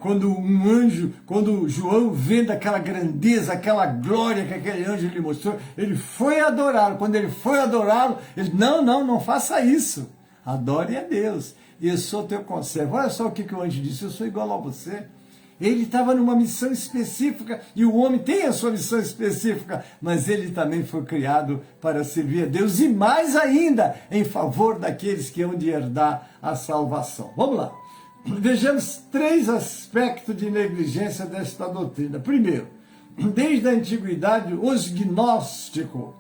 Quando João vendo aquela grandeza, aquela glória que aquele anjo lhe mostrou, ele foi adorá-lo. Quando ele foi adorá-lo, ele, não faça isso. Adore a Deus. Eu sou teu conservo. Olha só o que o anjo disse, eu sou igual a você. Ele estava numa missão específica, e o homem tem a sua missão específica, mas ele também foi criado para servir a Deus, e mais ainda, em favor daqueles que hão de herdar a salvação. Vamos lá. Vejamos 3 aspectos de negligência desta doutrina. Primeiro, desde a antiguidade, os gnósticos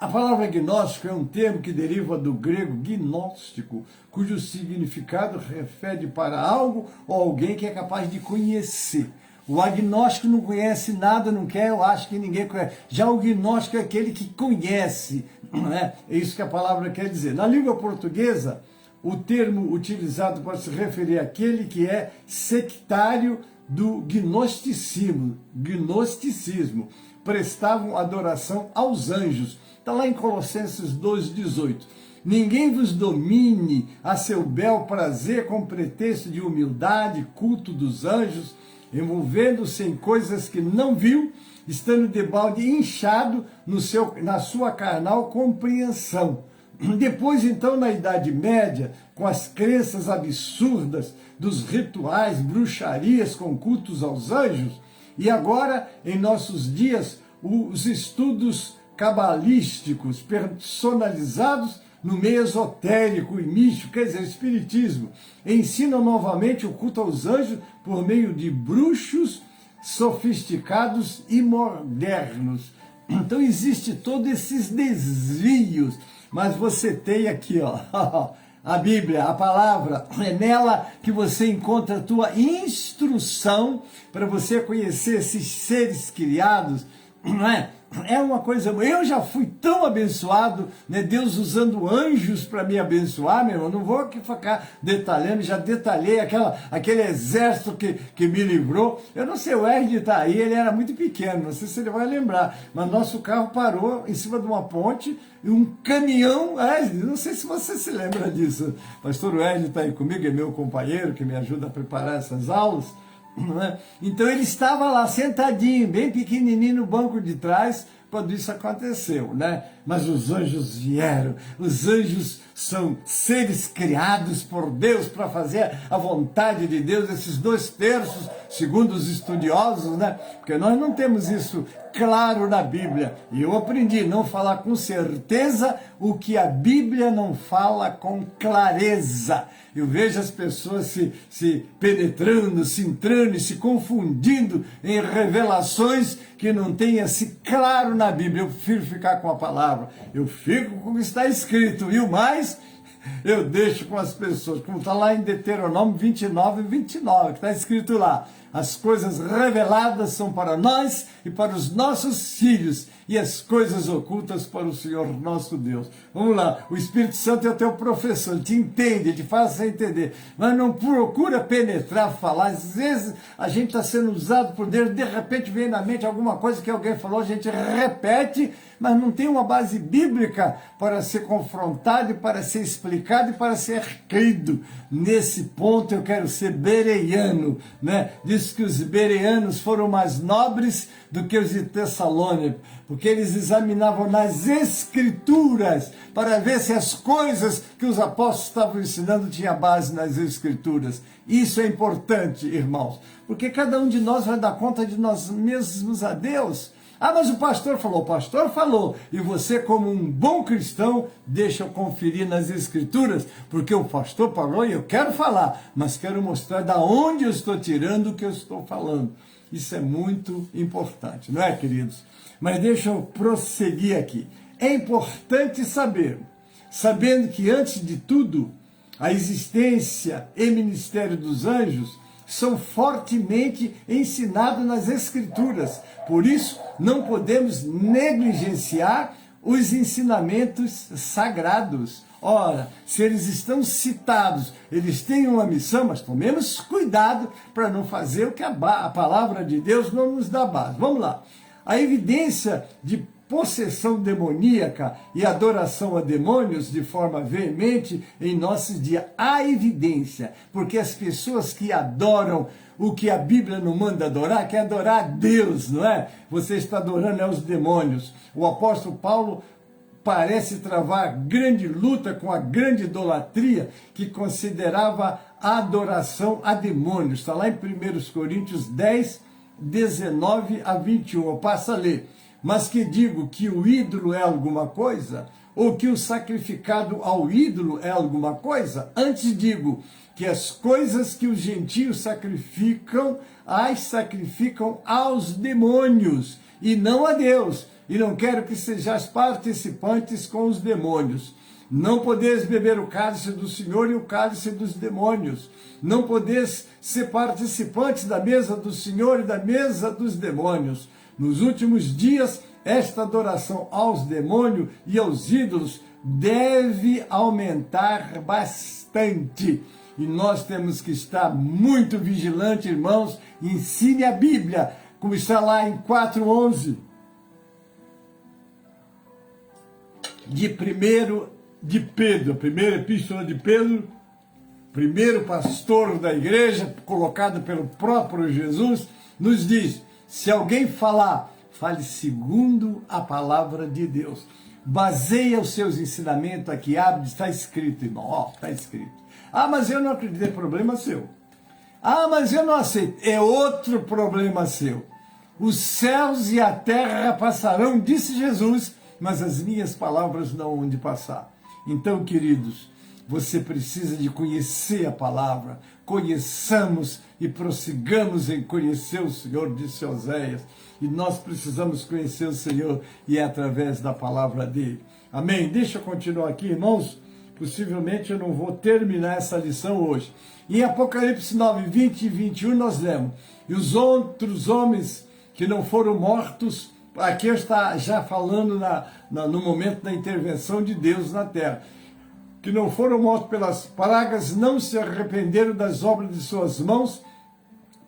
A palavra gnóstico é um termo que deriva do grego gnóstico, cujo significado refere para algo ou alguém que é capaz de conhecer. O agnóstico não conhece nada, não quer, eu acho que ninguém conhece. Já o gnóstico é aquele que conhece, não é? É isso que a palavra quer dizer. Na língua portuguesa, o termo utilizado para se referir àquele que é sectário do gnosticismo, prestavam adoração aos anjos. Está lá em Colossenses 2,18. Ninguém vos domine a seu bel prazer com pretexto de humildade, culto dos anjos, envolvendo-se em coisas que não viu, estando debalde inchado na sua carnal compreensão. Depois, então, na Idade Média, com as crenças absurdas dos rituais, bruxarias com cultos aos anjos, e agora, em nossos dias, os estudos cabalísticos personalizados no meio esotérico e místico, quer dizer, espiritismo, ensinam novamente o culto aos anjos por meio de bruxos sofisticados e modernos. Então existe todos esses desvios, mas você tem aqui, ó, a Bíblia, a palavra, é nela que você encontra a tua instrução para você conhecer esses seres criados, não é? É uma coisa, eu já fui tão abençoado, né? Deus usando anjos para me abençoar, meu irmão, não vou aqui ficar detalhando, já detalhei aquele exército que me livrou. Eu não sei, o Ed está aí, ele era muito pequeno, não sei se ele vai lembrar, mas nosso carro parou em cima de uma ponte e um caminhão, não sei se você se lembra disso. Pastor Ed está aí comigo, é meu companheiro que me ajuda a preparar essas aulas. Então ele estava lá sentadinho, bem pequenininho no banco de trás, quando isso aconteceu, né? Mas os anjos vieram, os anjos são seres criados por Deus para fazer a vontade de Deus, esses 2/3, segundo os estudiosos, né? Porque nós não temos isso claro na Bíblia, e eu aprendi a não falar com certeza o que a Bíblia não fala com clareza. Eu vejo as pessoas se penetrando, se entrando e se confundindo em revelações que não tem assim claro na Bíblia. Eu prefiro ficar com a palavra, eu fico com o que está escrito, e o mais eu deixo com as pessoas, como está lá em Deuteronômio 29:29, que está escrito lá: as coisas reveladas são para nós e para os nossos filhos, e as coisas ocultas para o Senhor nosso Deus. Vamos lá, o Espírito Santo é o teu professor, ele te entende, ele te faz você entender, mas não procura penetrar, falar. Às vezes a gente está sendo usado por Deus, de repente vem na mente alguma coisa que alguém falou, a gente repete, mas não tem uma base bíblica para ser confrontado, e para ser explicado e para ser crido. Nesse ponto eu quero ser bereano, né? Diz que os bereanos foram mais nobres do que os de Tessalônica, porque eles examinavam nas Escrituras para ver se as coisas que os apóstolos estavam ensinando tinham base nas Escrituras. Isso é importante, irmãos, porque cada um de nós vai dar conta de nós mesmos a Deus. Mas o pastor falou, e você, como um bom cristão, deixa eu conferir nas Escrituras, porque o pastor falou e eu quero falar, mas quero mostrar da onde eu estou tirando o que eu estou falando. Isso é muito importante, não é, queridos? Mas deixa eu prosseguir aqui. É importante saber, sabendo que antes de tudo, a existência e ministério dos anjos são fortemente ensinados nas Escrituras. Por isso, não podemos negligenciar os ensinamentos sagrados. Ora, se eles estão citados, eles têm uma missão, mas tomemos cuidado para não fazer o que a palavra de Deus não nos dá base. Vamos lá. A evidência de possessão demoníaca e adoração a demônios de forma veemente em nossos dias. Há evidência, porque as pessoas que adoram o que a Bíblia não manda adorar, quer adorar a Deus, não é? Você está adorando aos demônios. O apóstolo Paulo parece travar grande luta com a grande idolatria que considerava a adoração a demônios. Está lá em 1 Coríntios 10, 19 a 21. Eu passo a ler. Mas que digo que o ídolo é alguma coisa? Ou que o sacrificado ao ídolo é alguma coisa? Antes digo que as coisas que os gentios sacrificam, as sacrificam aos demônios, e não a Deus. e não quero que sejais participantes com os demônios. Não podeis beber o cálice do Senhor e o cálice dos demônios. Não podeis ser participantes da mesa do Senhor e da mesa dos demônios. Nos últimos dias, esta adoração aos demônios e aos ídolos deve aumentar bastante. E nós temos que estar muito vigilantes, irmãos. Ensine a Bíblia, como está lá em 4:11. De Pedro, a primeira epístola de Pedro, primeiro pastor da igreja, colocado pelo próprio Jesus, nos diz: se alguém falar, fale segundo a palavra de Deus. Baseia os seus ensinamentos aqui, abre, está escrito, irmão, está escrito. Ah, mas eu não acredito, é problema seu. Ah, mas eu não aceito, é outro problema seu. Os céus e a terra passarão, disse Jesus, mas as minhas palavras não hão de passar. Então, queridos, você precisa de conhecer a palavra. Conheçamos e prossigamos em conhecer o Senhor, disse Oséias. E nós precisamos conhecer o Senhor e é através da palavra dele. Amém? Deixa eu continuar aqui, irmãos. Possivelmente eu não vou terminar essa lição hoje. Em Apocalipse 9, 20 e 21 nós lemos: e os outros homens que não foram mortos, aqui está já falando no momento da intervenção de Deus na terra, que não foram mortos pelas pragas, não se arrependeram das obras de suas mãos,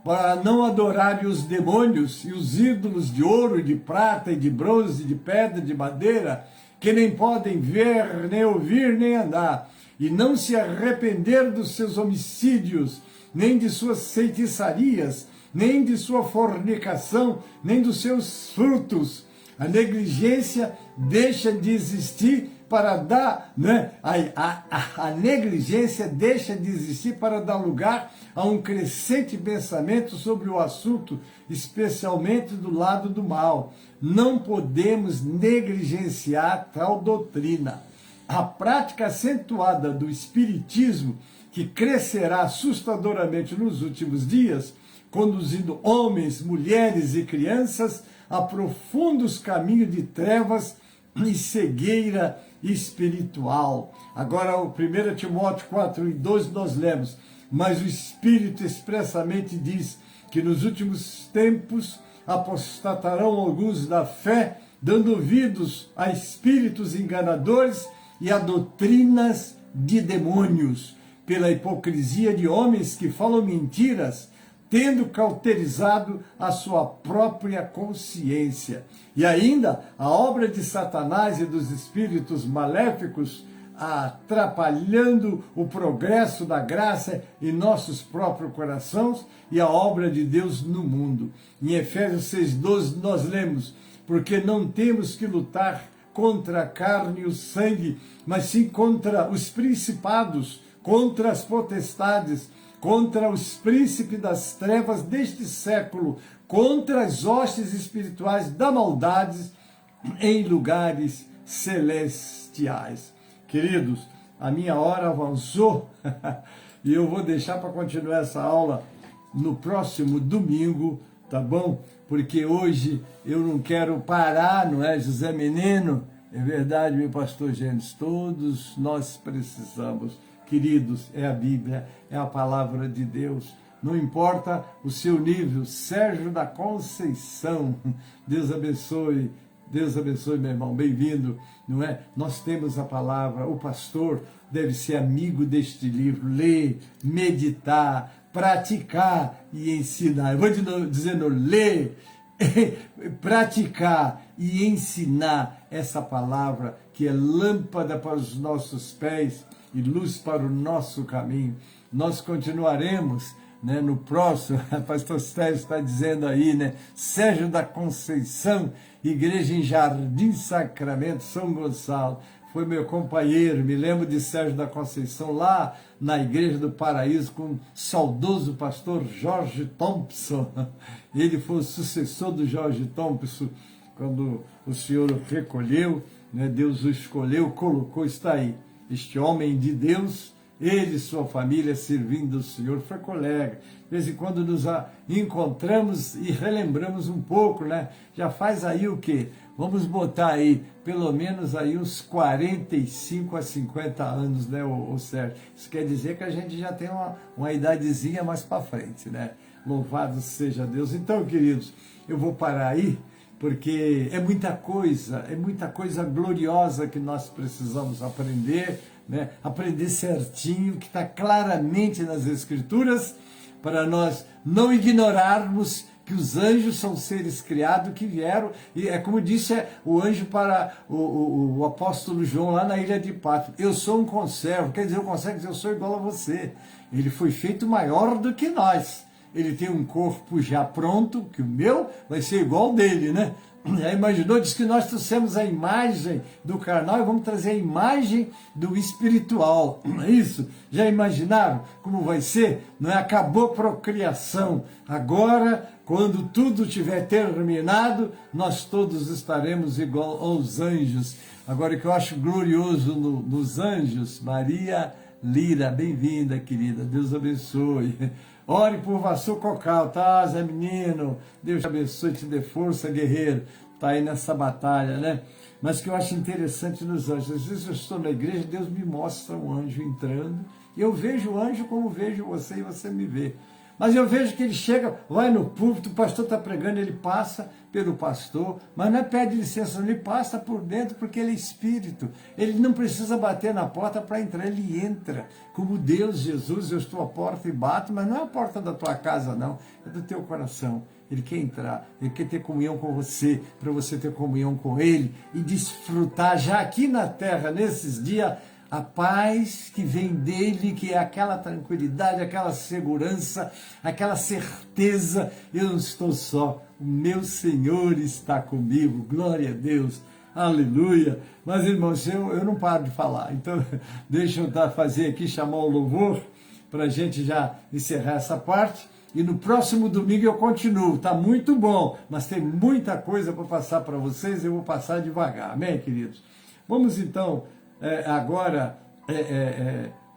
para não adorarem os demônios e os ídolos de ouro, de prata e de bronze, de pedra, de madeira, que nem podem ver, nem ouvir, nem andar, e não se arrependeram dos seus homicídios, nem de suas feitiçarias, nem de sua fornicação, nem dos seus frutos. A negligência deixa de existir para dar, né? A negligência deixa de existir para dar lugar a um crescente pensamento sobre o assunto, especialmente do lado do mal. Não podemos negligenciar tal doutrina. A prática acentuada do espiritismo, que crescerá assustadoramente nos últimos dias, conduzindo homens, mulheres e crianças a profundos caminhos de trevas e cegueira espiritual. Agora, o 1 Timóteo 4:12 nós lemos: mas o Espírito expressamente diz que nos últimos tempos apostatarão alguns da fé, dando ouvidos a espíritos enganadores e a doutrinas de demônios, pela hipocrisia de homens que falam mentiras, tendo cauterizado a sua própria consciência. E ainda, a obra de Satanás e dos espíritos maléficos, atrapalhando o progresso da graça em nossos próprios corações e a obra de Deus no mundo. Em Efésios 6:12 nós lemos: porque não temos que lutar contra a carne e o sangue, mas sim contra os principados, contra as potestades, contra os príncipes das trevas deste século, contra as hostes espirituais da maldade em lugares celestiais. Queridos, a minha hora avançou e eu vou deixar para continuar essa aula no próximo domingo, tá bom? Porque hoje eu não quero parar, não é, José Menino? É verdade, meu pastor Gênesis, todos nós precisamos. Queridos, é a Bíblia, é a palavra de Deus. Não importa o seu nível. Sérgio da Conceição, Deus abençoe, meu irmão, bem-vindo, não é? Nós temos a palavra, o pastor deve ser amigo deste livro, ler, meditar, praticar e ensinar. Eu vou dizendo, ler, praticar e ensinar essa palavra que é lâmpada para os nossos pés e luz para o nosso caminho. Nós continuaremos, né, no próximo, o pastor Sérgio está dizendo aí, né, Sérgio da Conceição, igreja em Jardim Sacramento, São Gonçalo, foi meu companheiro, me lembro de Sérgio da Conceição lá na Igreja do Paraíso com o saudoso pastor Jorge Thompson. Ele foi o sucessor do Jorge Thompson quando o Senhor o recolheu, né, Deus o escolheu, colocou, está aí, este homem de Deus, ele e sua família servindo o Senhor, foi colega. De vez em quando nos encontramos e relembramos um pouco, né? Já faz aí o quê? vamos botar aí, pelo menos aí uns 45 a 50 anos, né, o Sérgio? Isso quer dizer que a gente já tem uma idadezinha mais para frente, né? Louvado seja Deus. Então, queridos, eu vou parar aí, porque é muita coisa gloriosa que nós precisamos aprender, né? Aprender certinho, que está claramente nas Escrituras, para nós não ignorarmos que os anjos são seres criados que vieram, e é como disse o anjo para o apóstolo João lá na ilha de Patmos: eu sou um conservo, quer dizer, o conservo diz, eu sou igual a você. Ele foi feito maior do que nós. Ele tem um corpo já pronto, que o meu vai ser igual ao dele, né? Já imaginou? Diz que nós trouxemos a imagem do carnal e vamos trazer a imagem do espiritual. Não é isso? Já imaginaram como vai ser? Não é? Acabou a procriação. Agora, quando tudo tiver terminado, nós todos estaremos igual aos anjos. Agora, o que eu acho glorioso nos anjos, Maria Lira, bem-vinda, querida. Deus abençoe. Ore por Vassu Cocal, tá, Zé Menino? Deus te abençoe, te dê força, guerreiro. Tá aí nessa batalha, né? Mas o que eu acho interessante nos anjos, às vezes eu estou na igreja, Deus me mostra um anjo entrando, e eu vejo o anjo como vejo você e você me vê. Mas eu vejo que ele chega, vai no púlpito, o pastor está pregando, ele passa pelo pastor, mas não é pede licença, ele passa por dentro porque ele é espírito. Ele não precisa bater na porta para entrar, ele entra. Como Deus, Jesus, eu estou à porta e bato, mas não é a porta da tua casa não, é do teu coração. Ele quer entrar, ele quer ter comunhão com você, para você ter comunhão com ele e desfrutar já aqui na terra, nesses dias, a paz que vem dele, que é aquela tranquilidade, aquela segurança, aquela certeza: eu não estou só, o meu Senhor está comigo, glória a Deus, aleluia. Mas, irmãos, eu não paro de falar, então deixa eu fazer aqui, chamar o louvor, para a gente já encerrar essa parte, e no próximo domingo eu continuo. Está muito bom, mas tem muita coisa para passar para vocês, eu vou passar devagar, amém, queridos? Vamos então agora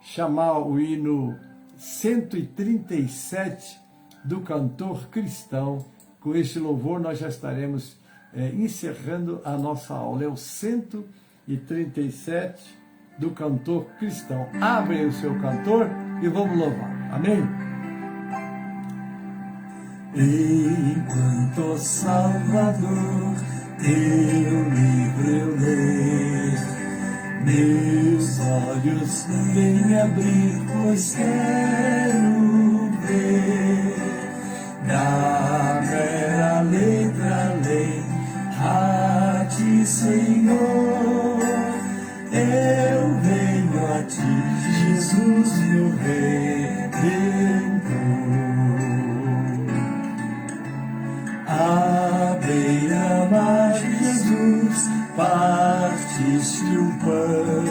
chamar o hino 137 do cantor cristão. Com este louvor nós já estaremos encerrando a nossa aula. É o 137 do cantor cristão. Abre o seu cantor e vamos louvar. Amém?
Enquanto Salvador teu livro eu ler, meus olhos vem abrir, pois quero ver da mera letra lei a ti, Senhor. Eu venho a ti, Jesus, meu Redentor. À beira-mar, Jesus, partiste o pão,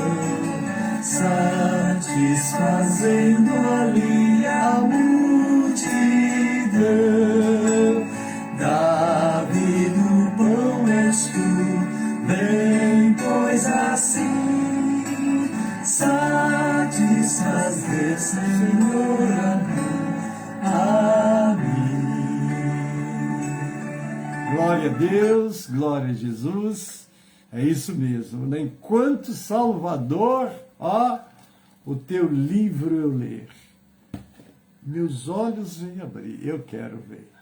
satisfazendo ali a multidão. Davi do pão és tu, bem, pois assim satisfazer, Senhor, a mim.
Glória a Deus, glória a Jesus. É isso mesmo, né? Enquanto Salvador, ó, o teu livro eu ler, meus olhos vêm abrir, eu quero ver.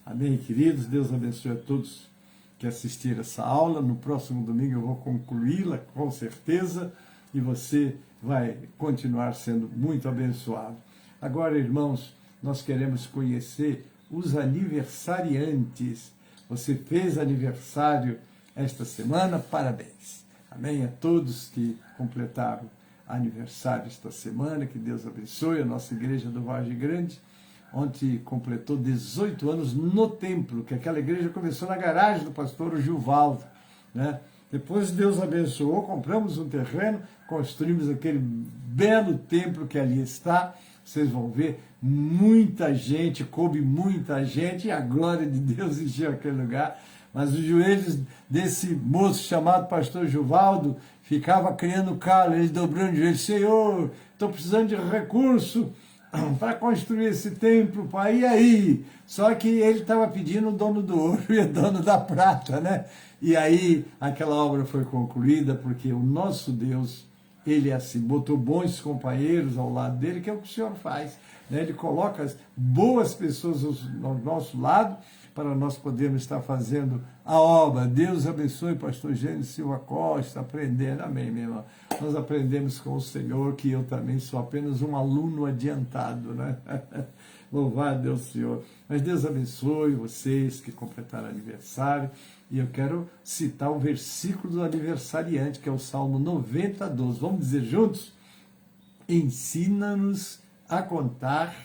Amém, queridos? Deus abençoe a todos que assistiram essa aula. No próximo domingo eu vou concluí-la com certeza e você vai continuar sendo muito abençoado. Agora, irmãos, nós queremos conhecer os aniversariantes. Você fez aniversário esta semana, parabéns. Amém a todos que completaram aniversário esta semana, que Deus abençoe. A nossa igreja do Vargem Grande, ontem completou 18 anos no templo, que aquela igreja começou na garagem do pastor Gilvaldo, né? Depois Deus abençoou, compramos um terreno, construímos aquele belo templo que ali está. Vocês vão ver, muita gente, coube muita gente, e a glória de Deus encheu aquele lugar. Mas os joelhos desse moço chamado pastor Gilvaldo ficava criando calo, ele dobrando o joelho: Senhor, estou precisando de recurso, para construir esse templo, pai, e aí? Só que ele estava pedindo o dono do ouro e o dono da prata, né? E aí aquela obra foi concluída, porque o nosso Deus, ele assim, botou bons companheiros ao lado dele, que é o que o Senhor faz, né? Ele coloca as boas pessoas ao nosso lado, para nós podermos estar fazendo a obra. Deus abençoe o pastor Gênesis Silva Costa, aprendendo, amém, minha irmã. Nós aprendemos com o Senhor, que eu também sou apenas um aluno adiantado, né? Louvado Deus, Senhor. Mas Deus abençoe vocês que completaram aniversário, e eu quero citar o versículo do aniversariante, que é o Salmo 90, 12. Vamos dizer juntos? Ensina-nos a contar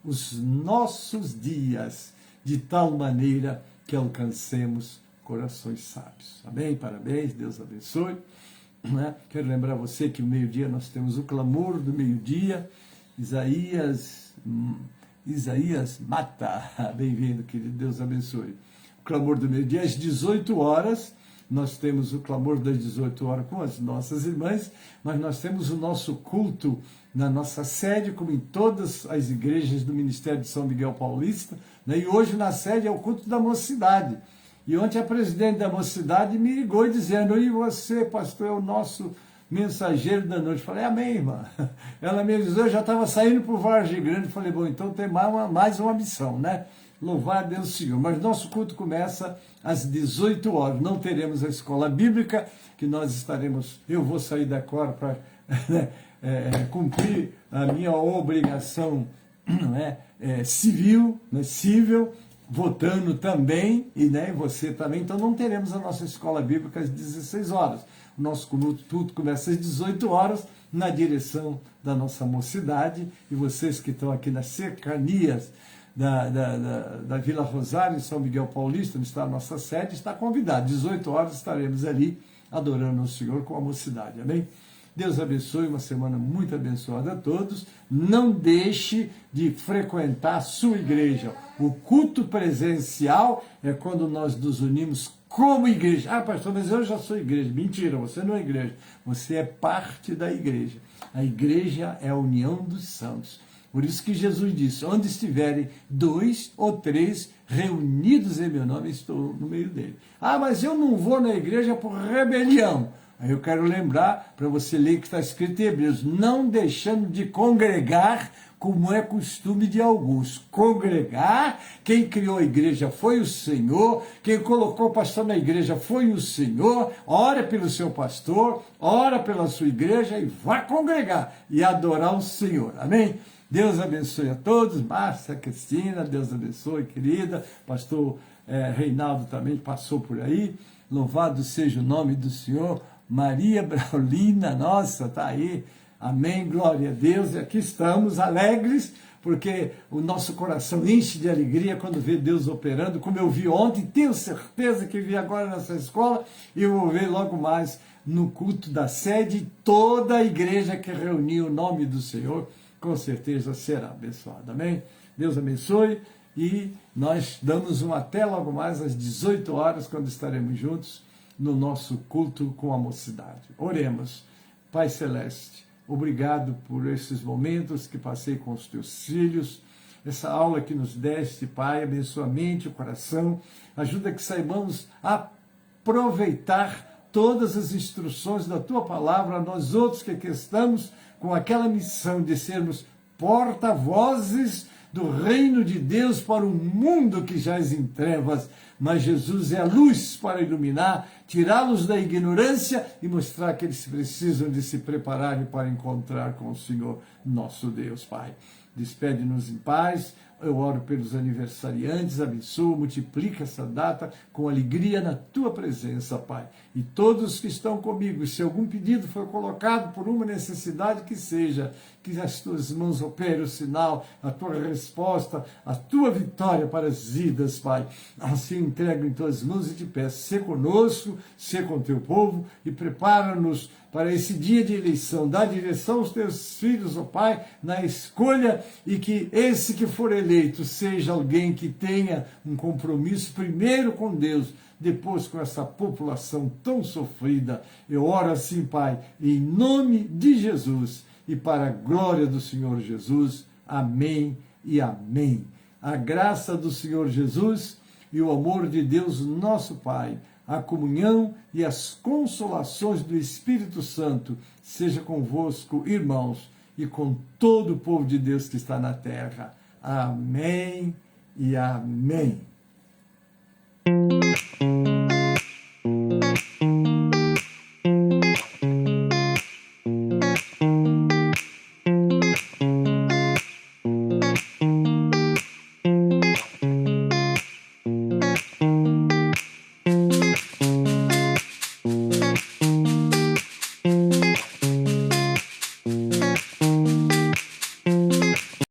os nossos dias, de tal maneira que alcancemos corações sábios. Amém? Parabéns, Deus abençoe. Né? Quero lembrar você que no meio-dia nós temos o clamor do meio-dia. Isaías Mata, bem-vindo, querido, Deus abençoe. O clamor do meio-dia às 18 horas, nós temos o clamor das 18 horas com as nossas irmãs, mas nós temos o nosso culto na nossa sede, como em todas as igrejas do Ministério de São Miguel Paulista, né? E hoje na sede é o culto da mocidade. E ontem a presidente da mocidade me ligou dizendo, e você, pastor, é o nosso mensageiro da noite. Falei, amém, irmã. Ela me avisou, eu já estava saindo para o Vargem Grande. Falei, bom, então tem mais uma missão, né? Louvar a Deus, Senhor. Mas nosso culto começa às 18 horas. Não teremos a escola bíblica, que nós estaremos, eu vou sair da Cor para cumprir a minha obrigação, não é, civil, votando também, e você também. Então não teremos a nossa escola bíblica às 16 horas. O nosso culto começa às 18 horas, na direção da nossa mocidade, e vocês que estão aqui nas cercanias da Vila Rosário, em São Miguel Paulista, onde está a nossa sede, está convidado. 18 horas estaremos ali adorando o Senhor com a mocidade. Amém? Deus abençoe, uma semana muito abençoada a todos. Não deixe de frequentar a sua igreja. O culto presencial é quando nós nos unimos como igreja. Ah, pastor, mas eu já sou igreja. Mentira, você não é igreja. Você é parte da igreja. A igreja é a união dos santos. Por isso que Jesus disse, onde estiverem 2 ou 3 reunidos em meu nome, estou no meio dele. Ah, mas eu não vou na igreja por rebelião. Aí eu quero lembrar, para você ler que está escrito em Hebreus, não deixando de congregar, como é costume de alguns. Congregar, quem criou a igreja foi o Senhor, quem colocou o pastor na igreja foi o Senhor. Ora pelo seu pastor, ora pela sua igreja e vá congregar e adorar o Senhor. Amém? Deus abençoe a todos. Márcia, Cristina, Deus abençoe, querida. Pastor Reinaldo também passou por aí. Louvado seja o nome do Senhor. Maria Braulina, nossa, está aí. Amém, glória a Deus. E aqui estamos alegres, porque o nosso coração enche de alegria quando vê Deus operando, como eu vi ontem, tenho certeza que vi agora nessa escola, e eu vou ver logo mais no culto da sede, toda a igreja que reuniu o nome do Senhor, com certeza será abençoada. Amém? Deus abençoe, e nós damos um até logo mais às 18 horas, quando estaremos juntos no nosso culto com a mocidade. Oremos. Pai Celeste, obrigado por esses momentos que passei com os teus filhos, essa aula que nos deste, Pai, abençoa a mente, o coração, ajuda que saibamos aproveitar todas as instruções da tua palavra, nós outros que aqui estamos com aquela missão de sermos porta-vozes do reino de Deus para um mundo que jaz em trevas, mas Jesus é a luz para iluminar, tirá-los da ignorância e mostrar que eles precisam de se prepararem para encontrar com o Senhor, nosso Deus, Pai. Despede-nos em paz, eu oro pelos aniversariantes, abençoa, multiplica essa data com alegria na tua presença, Pai. E todos que estão comigo, se algum pedido for colocado por uma necessidade que seja, que as tuas mãos operem o sinal, a tua resposta, a tua vitória para as vidas, Pai. Assim entrego em tuas mãos e te peço, ser conosco, ser com teu povo e prepara-nos para esse dia de eleição, dá direção aos teus filhos, ó Pai, na escolha, e que esse que for eleito seja alguém que tenha um compromisso primeiro com Deus, depois com essa população tão sofrida. Eu oro assim, Pai, em nome de Jesus e para a glória do Senhor Jesus. Amém e amém. A graça do Senhor Jesus e o amor de Deus, nosso Pai, a comunhão e as consolações do Espírito Santo seja convosco, irmãos, e com todo o povo de Deus que está na terra. Amém e amém.